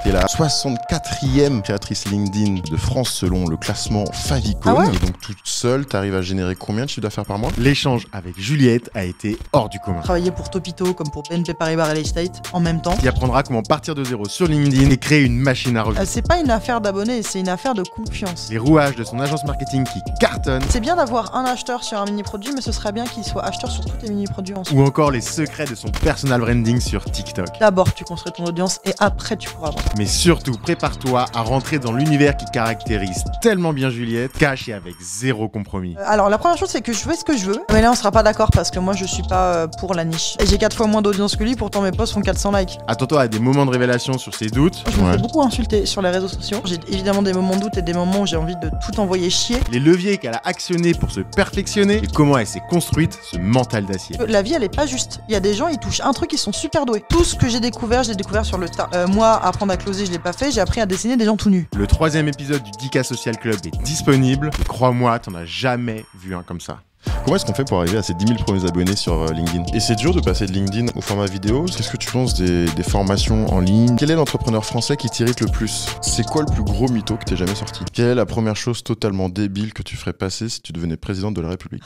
T'es la 64e créatrice LinkedIn de France selon le classement Favicon. Ah ouais. Et donc toute seule, t'arrives à générer combien de chiffre d'affaires par mois? L'échange avec Juliette a été hors du commun. Travailler pour Topito comme pour BNP Paribas Real Estate en même temps. Tu apprendras comment partir de zéro sur LinkedIn et créer une machine à revenus. C'est pas une affaire d'abonnés, c'est une affaire de confiance. Les rouages de son agence marketing qui cartonne. C'est bien d'avoir un acheteur sur un mini-produit, mais ce serait bien qu'il soit acheteur sur tous tes mini-produits ensuite. Ou encore les secrets de son personal branding sur TikTok. D'abord, tu construis ton audience et après, tu pourras vendre. Mais surtout, prépare-toi à rentrer dans l'univers qui caractérise tellement bien Juliette, cash et avec zéro compromis. Alors, la première chose, c'est que je fais ce que je veux. Mais là, on sera pas d'accord parce que moi, je suis pas pour la niche. Et j'ai 4 fois moins d'audience que lui, pourtant mes posts font 400 likes. Attends-toi à des moments de révélation sur ses doutes. Je me fais beaucoup insulter sur les réseaux sociaux. J'ai évidemment des moments de doute et des moments où j'ai envie de tout envoyer chier. Les leviers qu'elle a actionnés pour se perfectionner et comment elle s'est construite ce mental d'acier. La vie, elle est pas juste. Il y a des gens, ils touchent un truc, ils sont super doués. Tout ce que j'ai découvert, je l'ai découvert sur le tas. Moi, apprendre à closer, je l'ai pas fait. J'ai appris à dessiner des gens tout nus. Le 3e épisode du 10K Social Club est disponible. Et crois-moi, t'en as jamais vu un comme ça. Comment est-ce qu'on fait pour arriver à ces 10 000 premiers abonnés sur LinkedIn? Et c'est dur de passer de LinkedIn au format vidéo. Qu'est-ce que tu penses des formations en ligne? Quel est l'entrepreneur français qui t'irrite le plus? C'est quoi le plus gros mytho que t'aies jamais sorti? Quelle est la première chose totalement débile que tu ferais passer si tu devenais présidente de la République?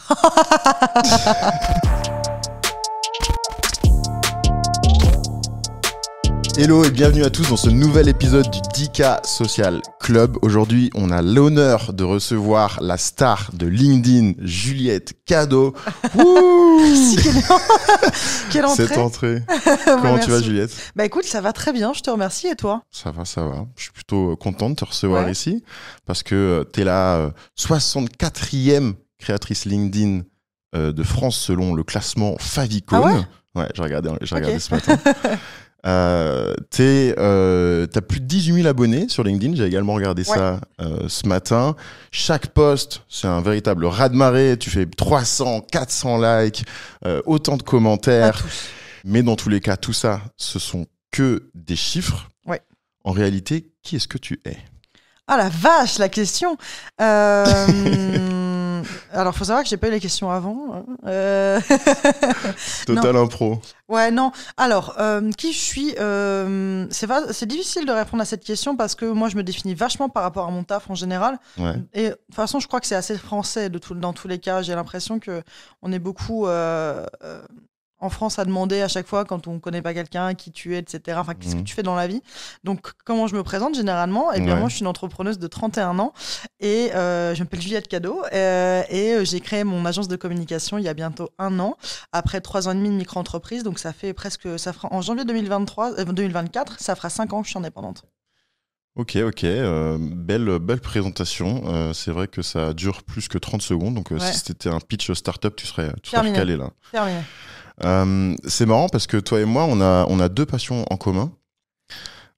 Hello et bienvenue à tous dans ce nouvel épisode du 10K Social Club. Aujourd'hui, on a l'honneur de recevoir la star de LinkedIn, Juliette Cadeau. Merci, quelle entrée. Cette entrée. Comment tu vas, merci. Juliette? Bah écoute, ça va très bien, je te remercie. Et toi? Ça va, ça va. Je suis plutôt content de te recevoir Ouais. ici parce que t'es la 64e créatrice LinkedIn de France selon le classement Favicon. Ah ouais. Ouais, j'ai regardé Ok. ce matin. T'as plus de 18 000 abonnés sur LinkedIn, j'ai également regardé ça ce matin. Chaque post, c'est un véritable raz-de-marée, tu fais 300, 400 likes, autant de Pas commentaires. tous. Mais dans tous les cas, tout ça, ce sont que des chiffres. Ouais. En réalité, qui est-ce que tu es? Ah la vache, la question. Alors, faut savoir que j'ai pas eu les questions avant. Total impro. Ouais, non. Alors, qui je suis c'est difficile de répondre à cette question parce que moi, je me définis vachement par rapport à mon taf en général. Ouais. Et de toute façon, je crois que c'est assez français dans tous les cas. J'ai l'impression que on est beaucoup en France à demander à chaque fois quand on connaît pas quelqu'un qui tu es, etc. Enfin, qu'est-ce que tu fais dans la vie? Donc, comment je me présente généralement? Eh bien, Ouais. moi, je suis une entrepreneuse de 31 ans et je m'appelle Juliette Cadeau et j'ai créé mon agence de communication il y a bientôt 1 an après 3 ans et demi de micro-entreprise. Donc, ça fera en janvier 2024, ça fera 5 ans que je suis indépendante. Ok. Belle présentation. C'est vrai que ça dure plus que 30 secondes. Donc, Ouais. si c'était un pitch startup, tu serais Terminé. recalé là. Terminé. C'est marrant parce que toi et moi, on a deux passions en commun.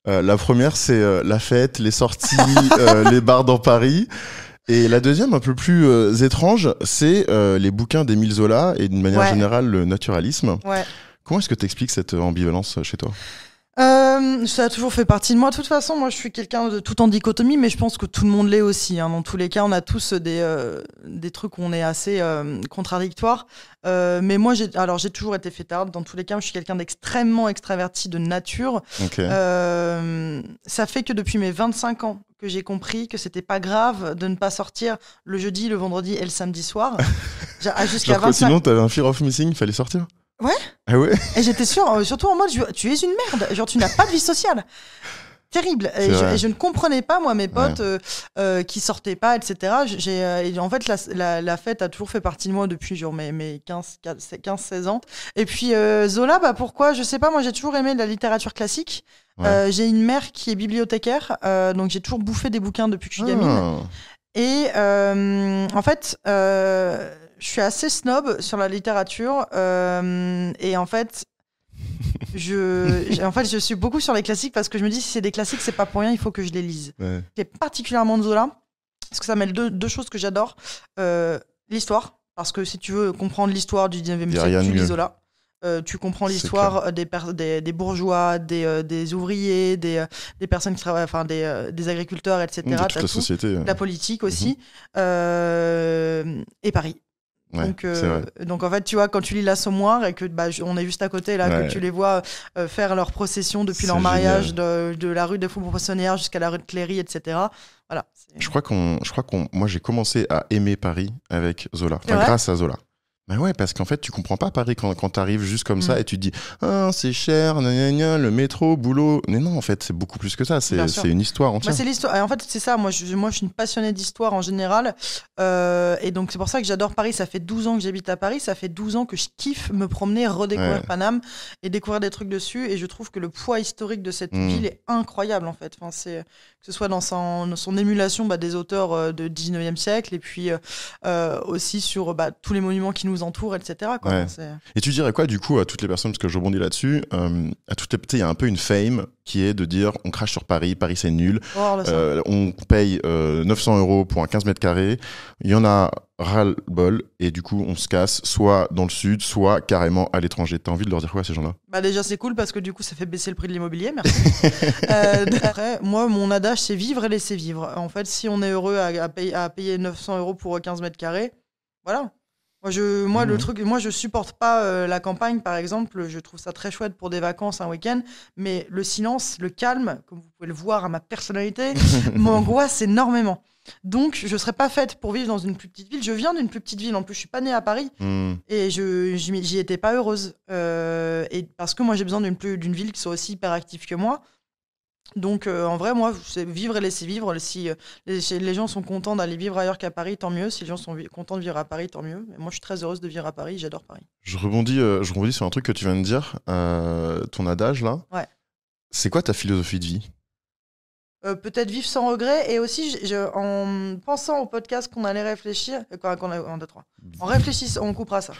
La première, c'est la fête, les sorties, les bars dans Paris. Et la deuxième, un peu plus étrange, c'est les bouquins d'Émile Zola et d'une manière Ouais. générale le naturalisme. Ouais. Comment est-ce que tu expliques cette ambivalence chez toi? Ça a toujours fait partie de moi. De toute façon, moi, je suis quelqu'un de tout en dichotomie, mais je pense que tout le monde l'est aussi. Hein. Dans tous les cas, on a tous des trucs où on est assez contradictoires. Mais moi, j'ai toujours été fêtarde. Dans tous les cas, je suis quelqu'un d'extrêmement extraverti de nature. Ok. Ça fait que depuis mes 25 ans que j'ai compris que c'était pas grave de ne pas sortir le jeudi, le vendredi et le samedi soir. Jusqu'à Genre, sinon, t'avais un fear of missing, il fallait sortir? Ouais. Ah ouais? Et j'étais sûre, surtout en mode, tu es une merde, genre tu n'as pas de vie sociale. Terrible. Et je ne comprenais pas, moi, mes potes qui sortaient pas, etc. Et en fait, la fête a toujours fait partie de moi depuis genre mes 15-16 ans. Et puis Zola, bah pourquoi? Je sais pas, moi j'ai toujours aimé la littérature classique. Ouais. J'ai une mère qui est bibliothécaire, donc j'ai toujours bouffé des bouquins depuis que je suis gamine. Et en fait, je suis assez snob sur la littérature. Et en fait, je suis beaucoup sur les classiques parce que je me dis si c'est des classiques, c'est pas pour rien, il faut que je les lise. Ouais. Et particulièrement de Zola, parce que ça mêle deux choses que j'adore. L'histoire, parce que si tu veux comprendre l'histoire du 19e Y a siècle, rien de tu lis mieux. Zola. Tu comprends C'est l'histoire des bourgeois, des ouvriers, des personnes qui travaillent, enfin des agriculteurs, etc. De toute T'as la tout. société. La politique aussi. Et Paris. Ouais, donc en fait, tu vois, quand tu lis l'Assommoir et que on est juste à côté là, que tu les vois faire leur procession depuis leur mariage de la rue des Faubourg-Poissonnière jusqu'à la rue de Cléry, etc. Voilà. Je crois moi j'ai commencé à aimer Paris avec Zola, grâce à Zola. Mais ouais, parce qu'en fait, tu comprends pas Paris quand t'arrives juste comme ça et tu te dis c'est cher, gna gna, le métro, boulot. Mais non, en fait, c'est beaucoup plus que ça. C'est une histoire entière. C'est l'histoire. Et en fait, c'est ça. Moi, je suis une passionnée d'histoire en général. Et donc, c'est pour ça que j'adore Paris. Ça fait 12 ans que j'habite à Paris. Ça fait 12 ans que je kiffe me promener, redécouvrir Paname et découvrir des trucs dessus. Et je trouve que le poids historique de cette ville est incroyable, en fait. Enfin, que ce soit dans son émulation des auteurs du 19e siècle et puis aussi sur tous les monuments qui nous entourent, etc. Quoi. Ouais. Et tu dirais quoi, du coup, à toutes les personnes, parce que je rebondis là-dessus, il y a un peu une fame qui est de dire on crache sur Paris, Paris c'est nul, on paye 900 € pour un 15 mètres carrés, il y en a ras-le-bol, et du coup on se casse soit dans le sud, soit carrément à l'étranger. T'as envie de leur dire quoi à ces gens-là ? Déjà c'est cool parce que du coup ça fait baisser le prix de l'immobilier, merci. Après, moi mon adage c'est vivre et laisser vivre. En fait, si on est heureux à payer 900 € pour 15 mètres carrés, voilà. Le truc, moi je supporte pas la campagne par exemple, je trouve ça très chouette pour des vacances, un week-end, mais le silence, le calme, comme vous pouvez le voir à ma personnalité, m'angoisse énormément. Donc je serais pas faite pour vivre dans une plus petite ville. Je viens d'une plus petite ville, en plus je suis pas née à Paris et j'y étais pas heureuse. Et parce que moi j'ai besoin d'une ville qui soit aussi hyper active que moi. Donc en vrai, moi, c'est vivre et laisser vivre. Si les gens sont contents d'aller vivre ailleurs qu'à Paris, tant mieux. Si les gens sont contents de vivre à Paris, tant mieux. Mais moi, je suis très heureuse de vivre à Paris. J'adore Paris. Je rebondis sur un truc que tu viens de dire, ton adage là. Ouais. C'est quoi ta philosophie de vie ? Peut-être vivre sans regret. Et aussi, en pensant au podcast qu'on allait réfléchir... En réfléchissant... On coupera ça.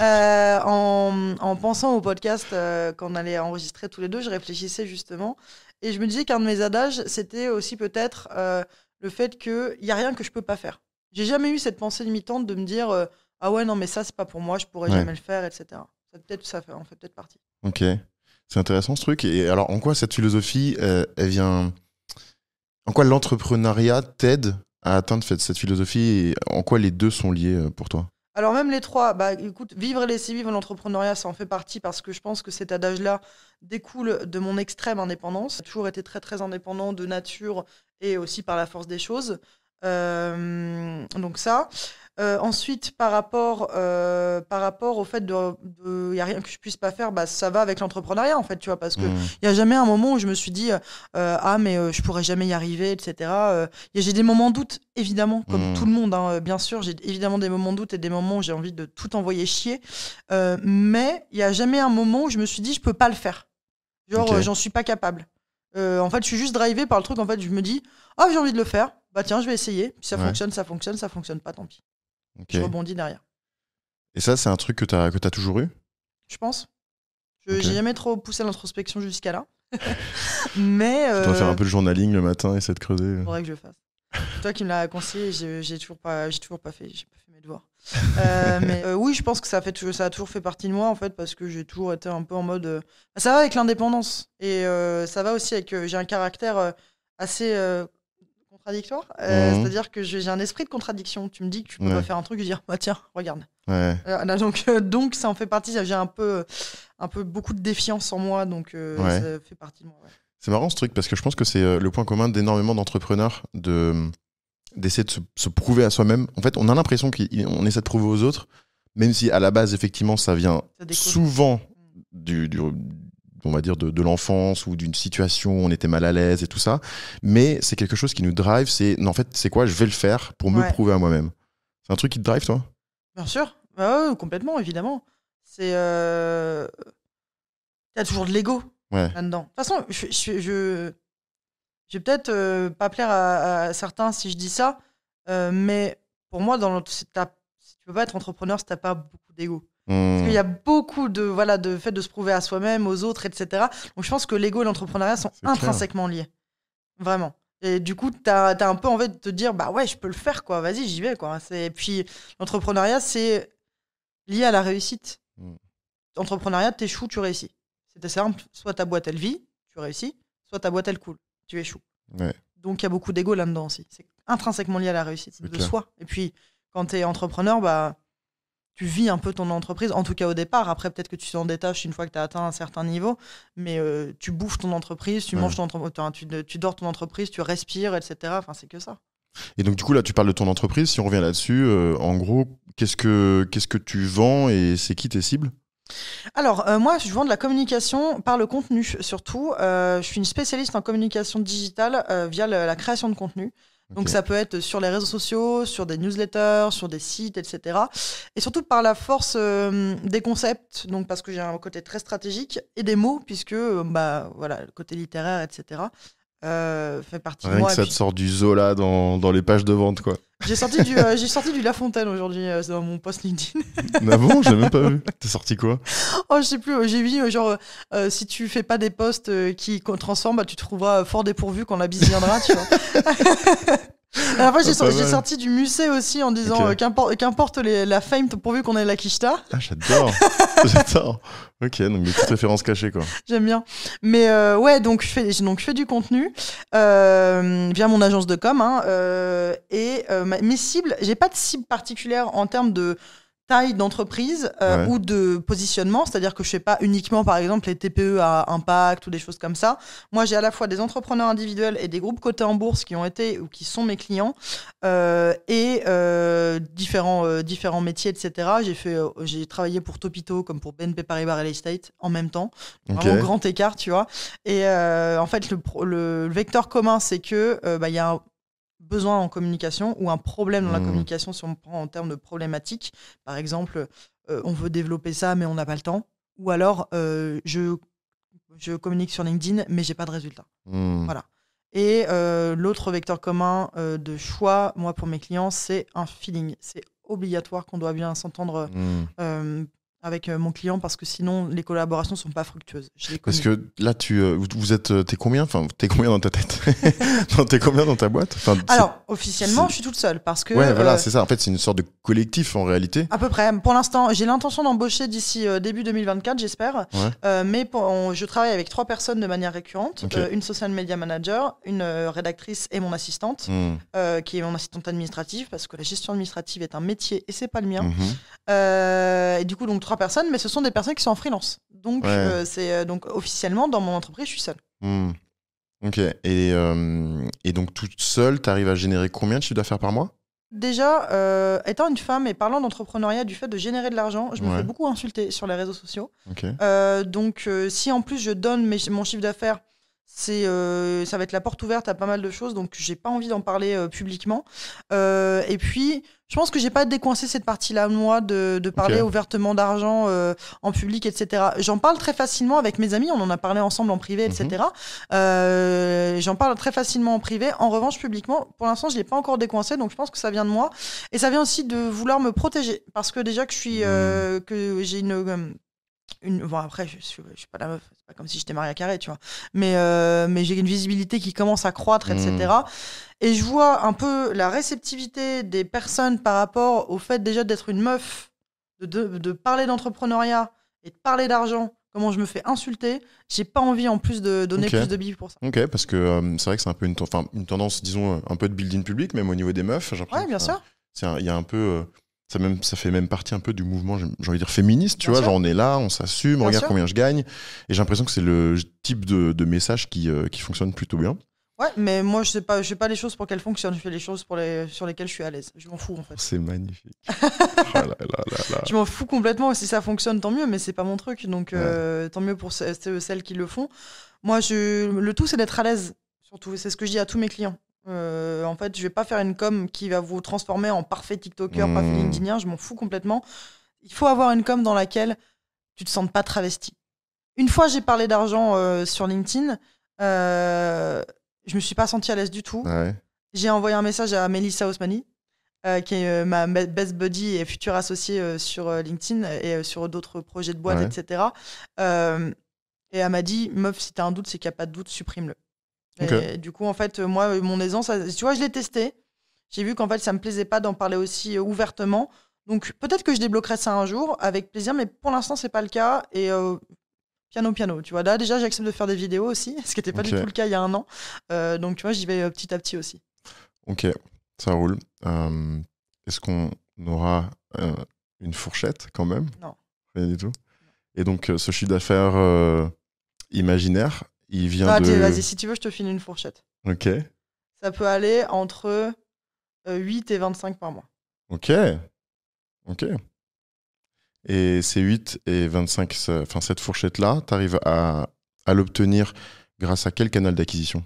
En pensant au podcast qu'on allait enregistrer tous les deux, je réfléchissais justement. Et je me disais qu'un de mes adages, c'était aussi peut-être le fait qu'il n'y a rien que je peux pas faire. J'ai jamais eu cette pensée limitante de me dire ah ouais, non, mais ça, c'est pas pour moi, je pourrais jamais le faire, etc. Ça en fait peut-être partie. Ok. C'est intéressant ce truc. Et alors, en quoi cette philosophie, elle vient... En quoi l'entrepreneuriat t'aide à atteindre cette philosophie et en quoi les deux sont liés pour toi ? Alors même les trois, écoute, vivre et laisser vivre l'entrepreneuriat, ça en fait partie parce que je pense que cet adage-là découle de mon extrême indépendance. J'ai toujours été très très indépendant de nature et aussi par la force des choses. Donc ça. Ensuite, par rapport au fait de y a rien que je puisse pas faire, ça va avec l'entrepreneuriat en fait, tu vois, parce que y a jamais un moment où je me suis dit je pourrais jamais y arriver, etc. J'ai des moments de doute, évidemment, comme tout le monde, hein, bien sûr, j'ai évidemment des moments de doute et des moments où j'ai envie de tout envoyer chier, mais il y a jamais un moment où je me suis dit je peux pas le faire, j'en suis pas capable. En fait, je suis juste drivée par le truc. En fait, je me dis j'ai envie de le faire, tiens, je vais essayer, puis ça fonctionne, ça fonctionne pas, tant pis. Okay. Je rebondis derrière. Et ça, c'est un truc que t'as toujours eu ? Je pense. J'ai jamais trop poussé l'introspection jusqu'à là. Mais. Tu dois faire un peu de journaling le matin et essayer de creuser. Faudrait que je le fasse. C'est toi qui me l'as conseillé, j'ai toujours pas fait. J'ai pas fait mes devoirs. Mais oui, je pense que ça a toujours fait partie de moi en fait, parce que j'ai toujours été un peu en mode. Ça va avec l'indépendance et ça va aussi avec. J'ai un caractère assez. Contradictoire, c'est-à-dire que j'ai un esprit de contradiction. Tu me dis que tu peux pas faire un truc, je dis tiens, regarde. Ouais. Donc ça en fait partie. J'ai un peu beaucoup de défiance en moi, donc ça fait partie de moi. Ouais. C'est marrant ce truc parce que je pense que c'est le point commun d'énormément d'entrepreneurs d'essayer de se prouver à soi-même. En fait, on a l'impression qu'on essaie de prouver aux autres, même si à la base effectivement ça vient souvent on va dire de l'enfance ou d'une situation où on était mal à l'aise et tout ça, mais c'est quelque chose qui nous drive, en fait c'est quoi, je vais le faire pour me prouver à moi-même. C'est un truc qui te drive, toi ? Bien sûr, complètement, évidemment. C'est t'as toujours de l'ego là-dedans. De toute façon, je vais peut-être pas plaire à certains si je dis ça, mais pour moi, si tu peux pas être entrepreneur si t'as pas beaucoup d'ego. Parce qu'il y a beaucoup de fait de se prouver à soi-même, aux autres, etc. Donc je pense que l'ego et l'entrepreneuriat sont intrinsèquement liés. Vraiment. Et du coup, t'as un peu envie de te dire, je peux le faire, quoi. Vas-y, j'y vais, quoi. Et puis, l'entrepreneuriat, c'est lié à la réussite. L'entrepreneuriat, t'échoues, tu réussis. C'était simple. Soit ta boîte, elle vit, tu réussis. Soit ta boîte, elle coule, tu échoues. Ouais. Donc, il y a beaucoup d'ego là-dedans aussi. C'est intrinsèquement lié à la réussite de soi. Et puis, quand tu es entrepreneur, bah, tu vis un peu ton entreprise, en tout cas au départ. Après, peut-être que tu t'en détaches une fois que tu as atteint un certain niveau, mais tu bouffes ton entreprise, tu manges ton entreprise, tu dors ton entreprise, tu respires, etc. Enfin, c'est que ça. Et donc, du coup, là, tu parles de ton entreprise. Si on revient là-dessus, en gros, qu'est-ce que tu vends et c'est qui tes cibles ? Alors, moi, je vends de la communication par le contenu, surtout. Je suis une spécialiste en communication digitale via la création de contenu. Donc, ça peut être sur les réseaux sociaux, sur des newsletters, sur des sites, etc. Et surtout par la force des concepts, donc parce que j'ai un côté très stratégique, et des mots, puisque voilà, le côté littéraire, etc. Fait partie de moi. Rien que ça te sort du Zola dans les pages de vente, quoi. J'ai sorti du La Fontaine aujourd'hui dans mon post LinkedIn. Ah bon, j'ai même pas vu. T'as sorti quoi ? Oh, je sais plus. J'ai vu genre si tu fais pas des posts qui transforment, bah, tu te trouveras fort dépourvu quand la bise viendra, tu vois. Alors, après, j'ai sorti du Musée aussi en disant qu'importe la fame pourvu qu'on ait la quicheta. Ah, j'adore. J'adore. Ok, donc des petites références cachées, quoi. J'aime bien. Mais ouais, donc je fais du contenu via mon agence de com. Mes cibles, j'ai pas de cible particulière en termes de taille d'entreprise ou de positionnement, c'est-à-dire que je fais pas uniquement par exemple les TPE à impact ou des choses comme ça. Moi, j'ai à la fois des entrepreneurs individuels et des groupes cotés en bourse qui ont été ou qui sont mes clients et différents métiers, etc. J'ai travaillé pour Topito comme pour BNP Paribas Real Estate en même temps, vraiment grand écart, tu vois. Et en fait, le vecteur commun, c'est que il y a un besoin en communication ou un problème dans la communication si on prend en termes de problématiques. Par exemple, on veut développer ça mais on n'a pas le temps. Ou alors, je communique sur LinkedIn mais j'ai pas de résultat. Voilà. Et l'autre vecteur commun de choix, moi pour mes clients, c'est un feeling. C'est obligatoire qu'on doit bien s'entendre avec mon client parce que sinon les collaborations sont pas fructueuses. Parce que là t'es combien dans ta tête? T'es combien dans ta boîte? Alors officiellement je suis toute seule parce que voilà, c'est ça, en fait c'est une sorte de collectif en réalité. À peu près, pour l'instant j'ai l'intention d'embaucher d'ici début 2024 j'espère, mais je travaille avec 3 personnes de manière récurrente, une social media manager, une rédactrice et mon assistante qui est mon assistante administrative parce que la gestion administrative est un métier et c'est pas le mien. Et du coup donc 3 personnes, mais ce sont des personnes qui sont en freelance. Donc, donc officiellement, dans mon entreprise, je suis seule. Ok. Et donc, toute seule, tu arrives à générer combien de chiffre d'affaires par mois ? Déjà, étant une femme et parlant d'entrepreneuriat, du fait de générer de l'argent, je me fais beaucoup insulter sur les réseaux sociaux. Donc, si en plus je donne mon chiffre d'affaires, ça va être la porte ouverte à pas mal de choses, donc j'ai pas envie d'en parler publiquement. Et puis, je pense que j'ai pas décoincé cette partie-là, moi, de parler ouvertement d'argent en public, etc. J'en parle très facilement avec mes amis, on en a parlé ensemble en privé, etc. J'en parle très facilement en privé. En revanche, publiquement, pour l'instant, je l'ai pas encore décoincé, donc je pense que ça vient de moi. Et ça vient aussi de vouloir me protéger, parce que déjà que que j'ai bon, après, je suis pas la meuf, c'est pas comme si j'étais Maria Carré, tu vois. Mais j'ai une visibilité qui commence à croître, etc. Et je vois un peu la réceptivité des personnes par rapport au fait déjà d'être une meuf, de parler d'entrepreneuriat et de parler d'argent, comment je me fais insulter. J'ai pas envie en plus de donner plus de billes pour ça. Ok, parce que c'est vrai que c'est un peu une tendance, disons, un peu de building public, même au niveau des meufs. Ouais, bien sûr. Il y a un peu... Ça fait même partie un peu du mouvement, j'ai envie de dire féministe, tu vois, genre on est là, on s'assume, on regarde combien je gagne, et j'ai l'impression que c'est le type de message qui fonctionne plutôt bien. Ouais, mais moi je fais pas les choses pour qu'elles fonctionnent, je fais les choses sur lesquelles je suis à l'aise. Je m'en fous en fait. C'est magnifique. Là. Je m'en fous complètement, si ça fonctionne tant mieux, mais c'est pas mon truc, donc tant mieux pour celles qui le font. Moi, le tout c'est d'être à l'aise, surtout, c'est ce que je dis à tous mes clients. En fait, je vais pas faire une com qui va vous transformer en parfait TikToker, parfait LinkedInien, je m'en fous complètement. Il faut avoir une com dans laquelle tu te sens pas travesti. Une fois, j'ai parlé d'argent sur LinkedIn, je me suis pas sentie à l'aise du tout. J'ai envoyé un message à Melissa Osmani, qui est ma best buddy et future associée sur LinkedIn et sur d'autres projets de boîte, etc. Et elle m'a dit, meuf, si t'as un doute, c'est qu'il n'y a pas de doute, supprime-le. Et du coup, en fait, moi, mon aisance, tu vois, je l'ai testé. J'ai vu qu'en fait, ça me plaisait pas d'en parler aussi ouvertement. Donc, peut-être que je débloquerai ça un jour, avec plaisir, mais pour l'instant, c'est pas le cas. Et piano, tu vois. Là, déjà, j'accepte de faire des vidéos aussi, ce qui n'était pas du tout le cas il y a un an. Donc, tu vois, j'y vais petit à petit aussi. Ok, ça roule. on aura une fourchette quand même. Non. Rien du tout. Et donc, ce chiffre d'affaires imaginaire, il vient Vas-y, si tu veux, je te file une fourchette. Ok. Ça peut aller entre 8 et 25 par mois. Ok. Et ces 8 et 25, cette fourchette-là, tu arrives à l'obtenir grâce à quel canal d'acquisition?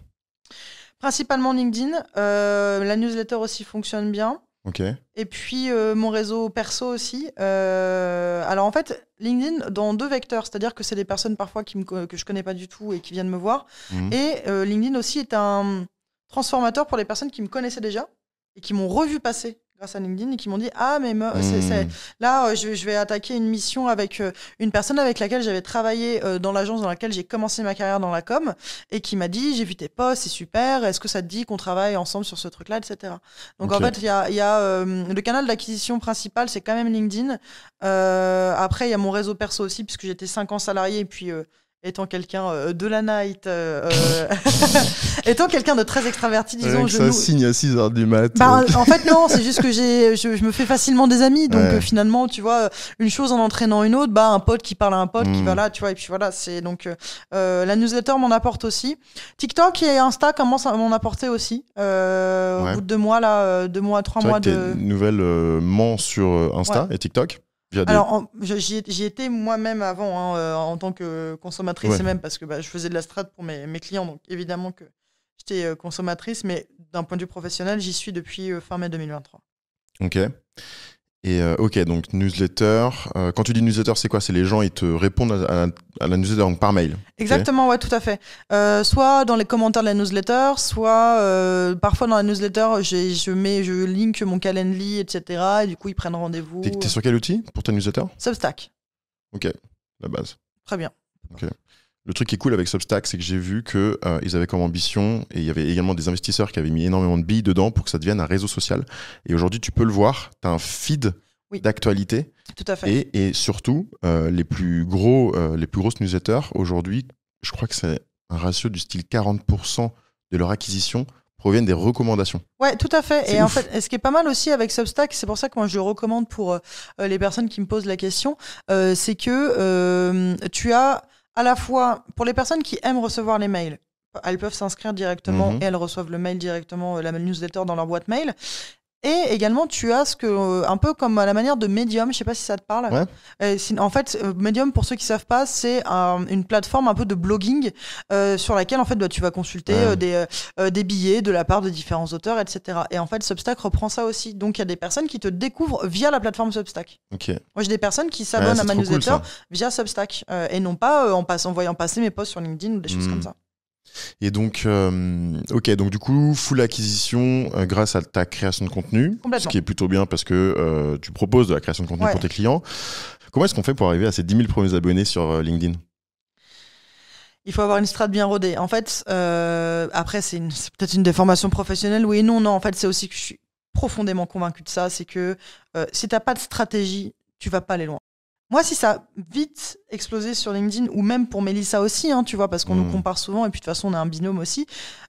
Principalement LinkedIn. La newsletter aussi fonctionne bien. Ok. Et puis mon réseau perso aussi. Alors en fait, LinkedIn dans 2 vecteurs, c'est-à-dire que c'est des personnes parfois que je connais pas du tout et qui viennent me voir. Et LinkedIn aussi est un transformateur pour les personnes qui me connaissaient déjà et qui m'ont revu passer grâce à LinkedIn et qui m'ont dit là je vais attaquer une mission avec une personne avec laquelle j'avais travaillé dans l'agence dans laquelle j'ai commencé ma carrière dans la com et qui m'a dit j'ai vu tes posts, c'est super, est-ce que ça te dit qu'on travaille ensemble sur ce truc-là, etc. Donc en fait il y a le canal d'acquisition principal, c'est quand même LinkedIn. Après il y a mon réseau perso aussi puisque j'étais 5 ans salarié et puis étant quelqu'un de la night, étant quelqu'un de très extraverti, disons. Ça signe à 6h du mat. En fait, non, c'est juste que je me fais facilement des amis. Donc, finalement, tu vois, une chose en entraînant une autre, un pote qui parle à un pote qui va là, tu vois. Et puis voilà, c'est donc la newsletter m'en apporte aussi. TikTok et Insta commencent à m'en apporter aussi. Au bout de 2 mois, 3 mois de. Nouvellement sur Insta et TikTok. Alors, j'y étais moi-même avant, en tant que consommatrice, et même parce que je faisais de la strat pour mes clients, donc évidemment que j'étais consommatrice, mais d'un point de vue professionnel, j'y suis depuis fin mai 2023. Ok. Et donc newsletter. Quand tu dis newsletter, c'est quoi? C'est les gens, ils te répondent à la newsletter donc par mail. Exactement, ouais, tout à fait. Soit dans les commentaires de la newsletter, soit parfois dans la newsletter, je link mon Calendly, etc. Et du coup, ils prennent rendez-vous. T'es sur quel outil pour ta newsletter? Substack. Ok, la base. Très bien. Ok. Le truc qui est cool avec Substack, c'est que j'ai vu qu'ils avaient comme ambition, et il y avait également des investisseurs qui avaient mis énormément de billes dedans pour que ça devienne un réseau social. Et aujourd'hui, tu peux le voir, tu as un feed d'actualité. Tout à fait. Et surtout, les plus grosses newsletters, aujourd'hui, je crois que c'est un ratio du style 40% de leur acquisition proviennent des recommandations. Ouais, tout à fait. C'est en ouf. fait, ce qui est pas mal aussi avec Substack, c'est pour ça que moi je le recommande pour les personnes qui me posent la question, c'est que tu as à la fois, pour les personnes qui aiment recevoir les mails, elles peuvent s'inscrire directement et elles reçoivent le mail directement, la newsletter dans leur boîte mail. Et également, tu as un peu comme à la manière de Medium, je sais pas si ça te parle. Ouais. En fait, Medium, pour ceux qui savent pas, c'est une plateforme un peu de blogging sur laquelle en fait tu vas consulter des billets de la part de différents auteurs, etc. Et en fait, Substack reprend ça aussi. Donc, il y a des personnes qui te découvrent via la plateforme Substack. Okay. Moi, j'ai des personnes qui s'abonnent à ma newsletter via Substack et non pas en voyant passer mes posts sur LinkedIn ou des choses comme ça. Et donc, donc du coup, full acquisition grâce à ta création de contenu, ce qui est plutôt bien parce que tu proposes de la création de contenu pour tes clients. Comment est-ce qu'on fait pour arriver à ces 10 000 premiers abonnés sur LinkedIn? Il faut avoir une strat bien rodée. En fait, après, c'est peut-être une déformation professionnelle, oui et non. Non, en fait, c'est aussi que je suis profondément convaincu de ça, c'est que si tu n'as pas de stratégie, tu vas pas aller loin. Moi, si ça a vite explosé sur LinkedIn, ou même pour Mélissa aussi, tu vois, parce qu'on nous compare souvent, et puis de toute façon, on a un binôme aussi,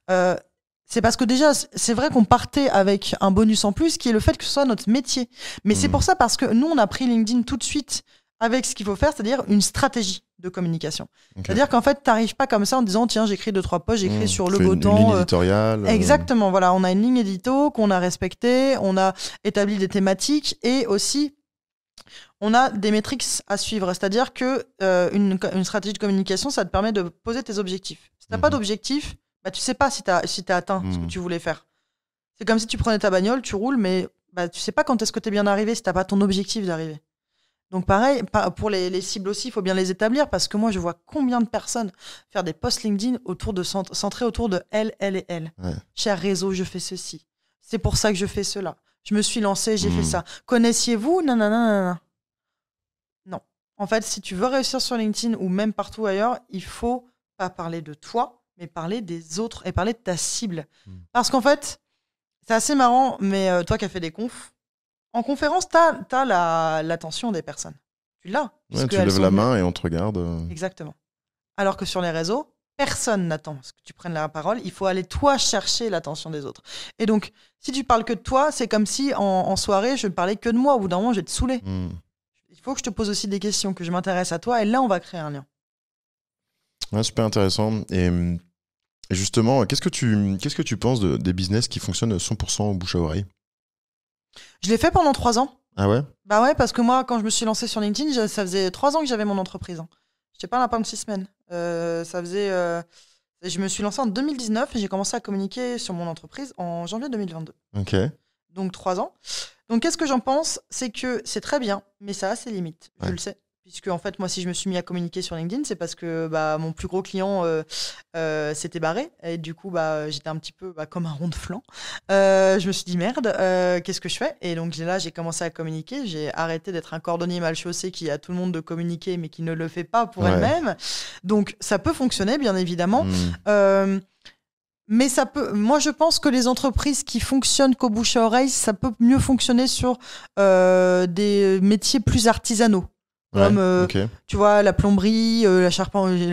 c'est parce que déjà, c'est vrai qu'on partait avec un bonus en plus, qui est le fait que ce soit notre métier. Mais c'est pour ça, parce que nous, on a pris LinkedIn tout de suite avec ce qu'il faut faire, c'est-à-dire une stratégie de communication. Okay. C'est-à-dire qu'en fait, tu n'arrives pas comme ça en disant, tiens, j'écris 2-3 posts, j'écris sur le beau temps. Une ligne éditoriale. Exactement, voilà, on a une ligne édito qu'on a respectée, on a établi des thématiques, et aussi... on a des métriques à suivre, c'est-à-dire que une stratégie de communication, ça te permet de poser tes objectifs. Si tu n'as pas d'objectif, tu sais pas si tu as atteint ce que tu voulais faire. C'est comme si tu prenais ta bagnole, tu roules, mais tu sais pas quand est-ce que tu es bien arrivé si tu n'as pas ton objectif d'arriver. Donc pareil, pour les cibles aussi, il faut bien les établir, parce que moi, je vois combien de personnes faire des posts LinkedIn centrés autour de elle et elle. Ouais. Cher réseau, je fais ceci. C'est pour ça que je fais cela. Je me suis lancé, j'ai fait ça. Connaissiez-vous? Nanana. Non. En fait, si tu veux réussir sur LinkedIn ou même partout ailleurs, il faut pas parler de toi, mais parler des autres et parler de ta cible. Parce qu'en fait, c'est assez marrant, mais toi qui as fait des confs, en conférence, t'as l'attention des personnes. Tu l'as. Ouais, tu lèves la main et on te regarde. Exactement. Alors que sur les réseaux, personne n'attend que tu prennes la parole. Il faut aller, toi, chercher l'attention des autres. Et donc, si tu parles que de toi, c'est comme si en soirée, je ne parlais que de moi. Au bout d'un moment, je vais te saouler. Il faut que je te pose aussi des questions, que je m'intéresse à toi. Et là, on va créer un lien. Ouais, super intéressant. Et justement, qu'est-ce que tu penses des business qui fonctionnent 100% bouche à oreille? Je l'ai fait pendant 3 ans. Ah ouais? Bah ouais, parce que moi, quand je me suis lancée sur LinkedIn, ça faisait 3 ans que j'avais mon entreprise. Je n'étais pas un lapin de 6 semaines. Je me suis lancée en 2019 et j'ai commencé à communiquer sur mon entreprise en janvier 2022. Ok. Donc 3 ans. Donc qu'est-ce que j'en pense? C'est que c'est très bien, mais ça a ses limites. Je le sais. Puisque en fait, moi, si je me suis mis à communiquer sur LinkedIn, c'est parce que mon plus gros client s'était barré. Et du coup, j'étais un petit peu comme un rond de flanc. Je me suis dit, merde, qu'est-ce que je fais? Et donc là, j'ai commencé à communiquer. J'ai arrêté d'être un cordonnier mal chaussé qui a tout le monde de communiquer, mais qui ne le fait pas pour elle-même. Donc, ça peut fonctionner, bien évidemment. Mais ça peut. Moi, je pense que les entreprises qui fonctionnent qu'au bouche à oreille, ça peut mieux fonctionner sur des métiers plus artisanaux. Comme, tu vois, la plomberie, les charpentiers,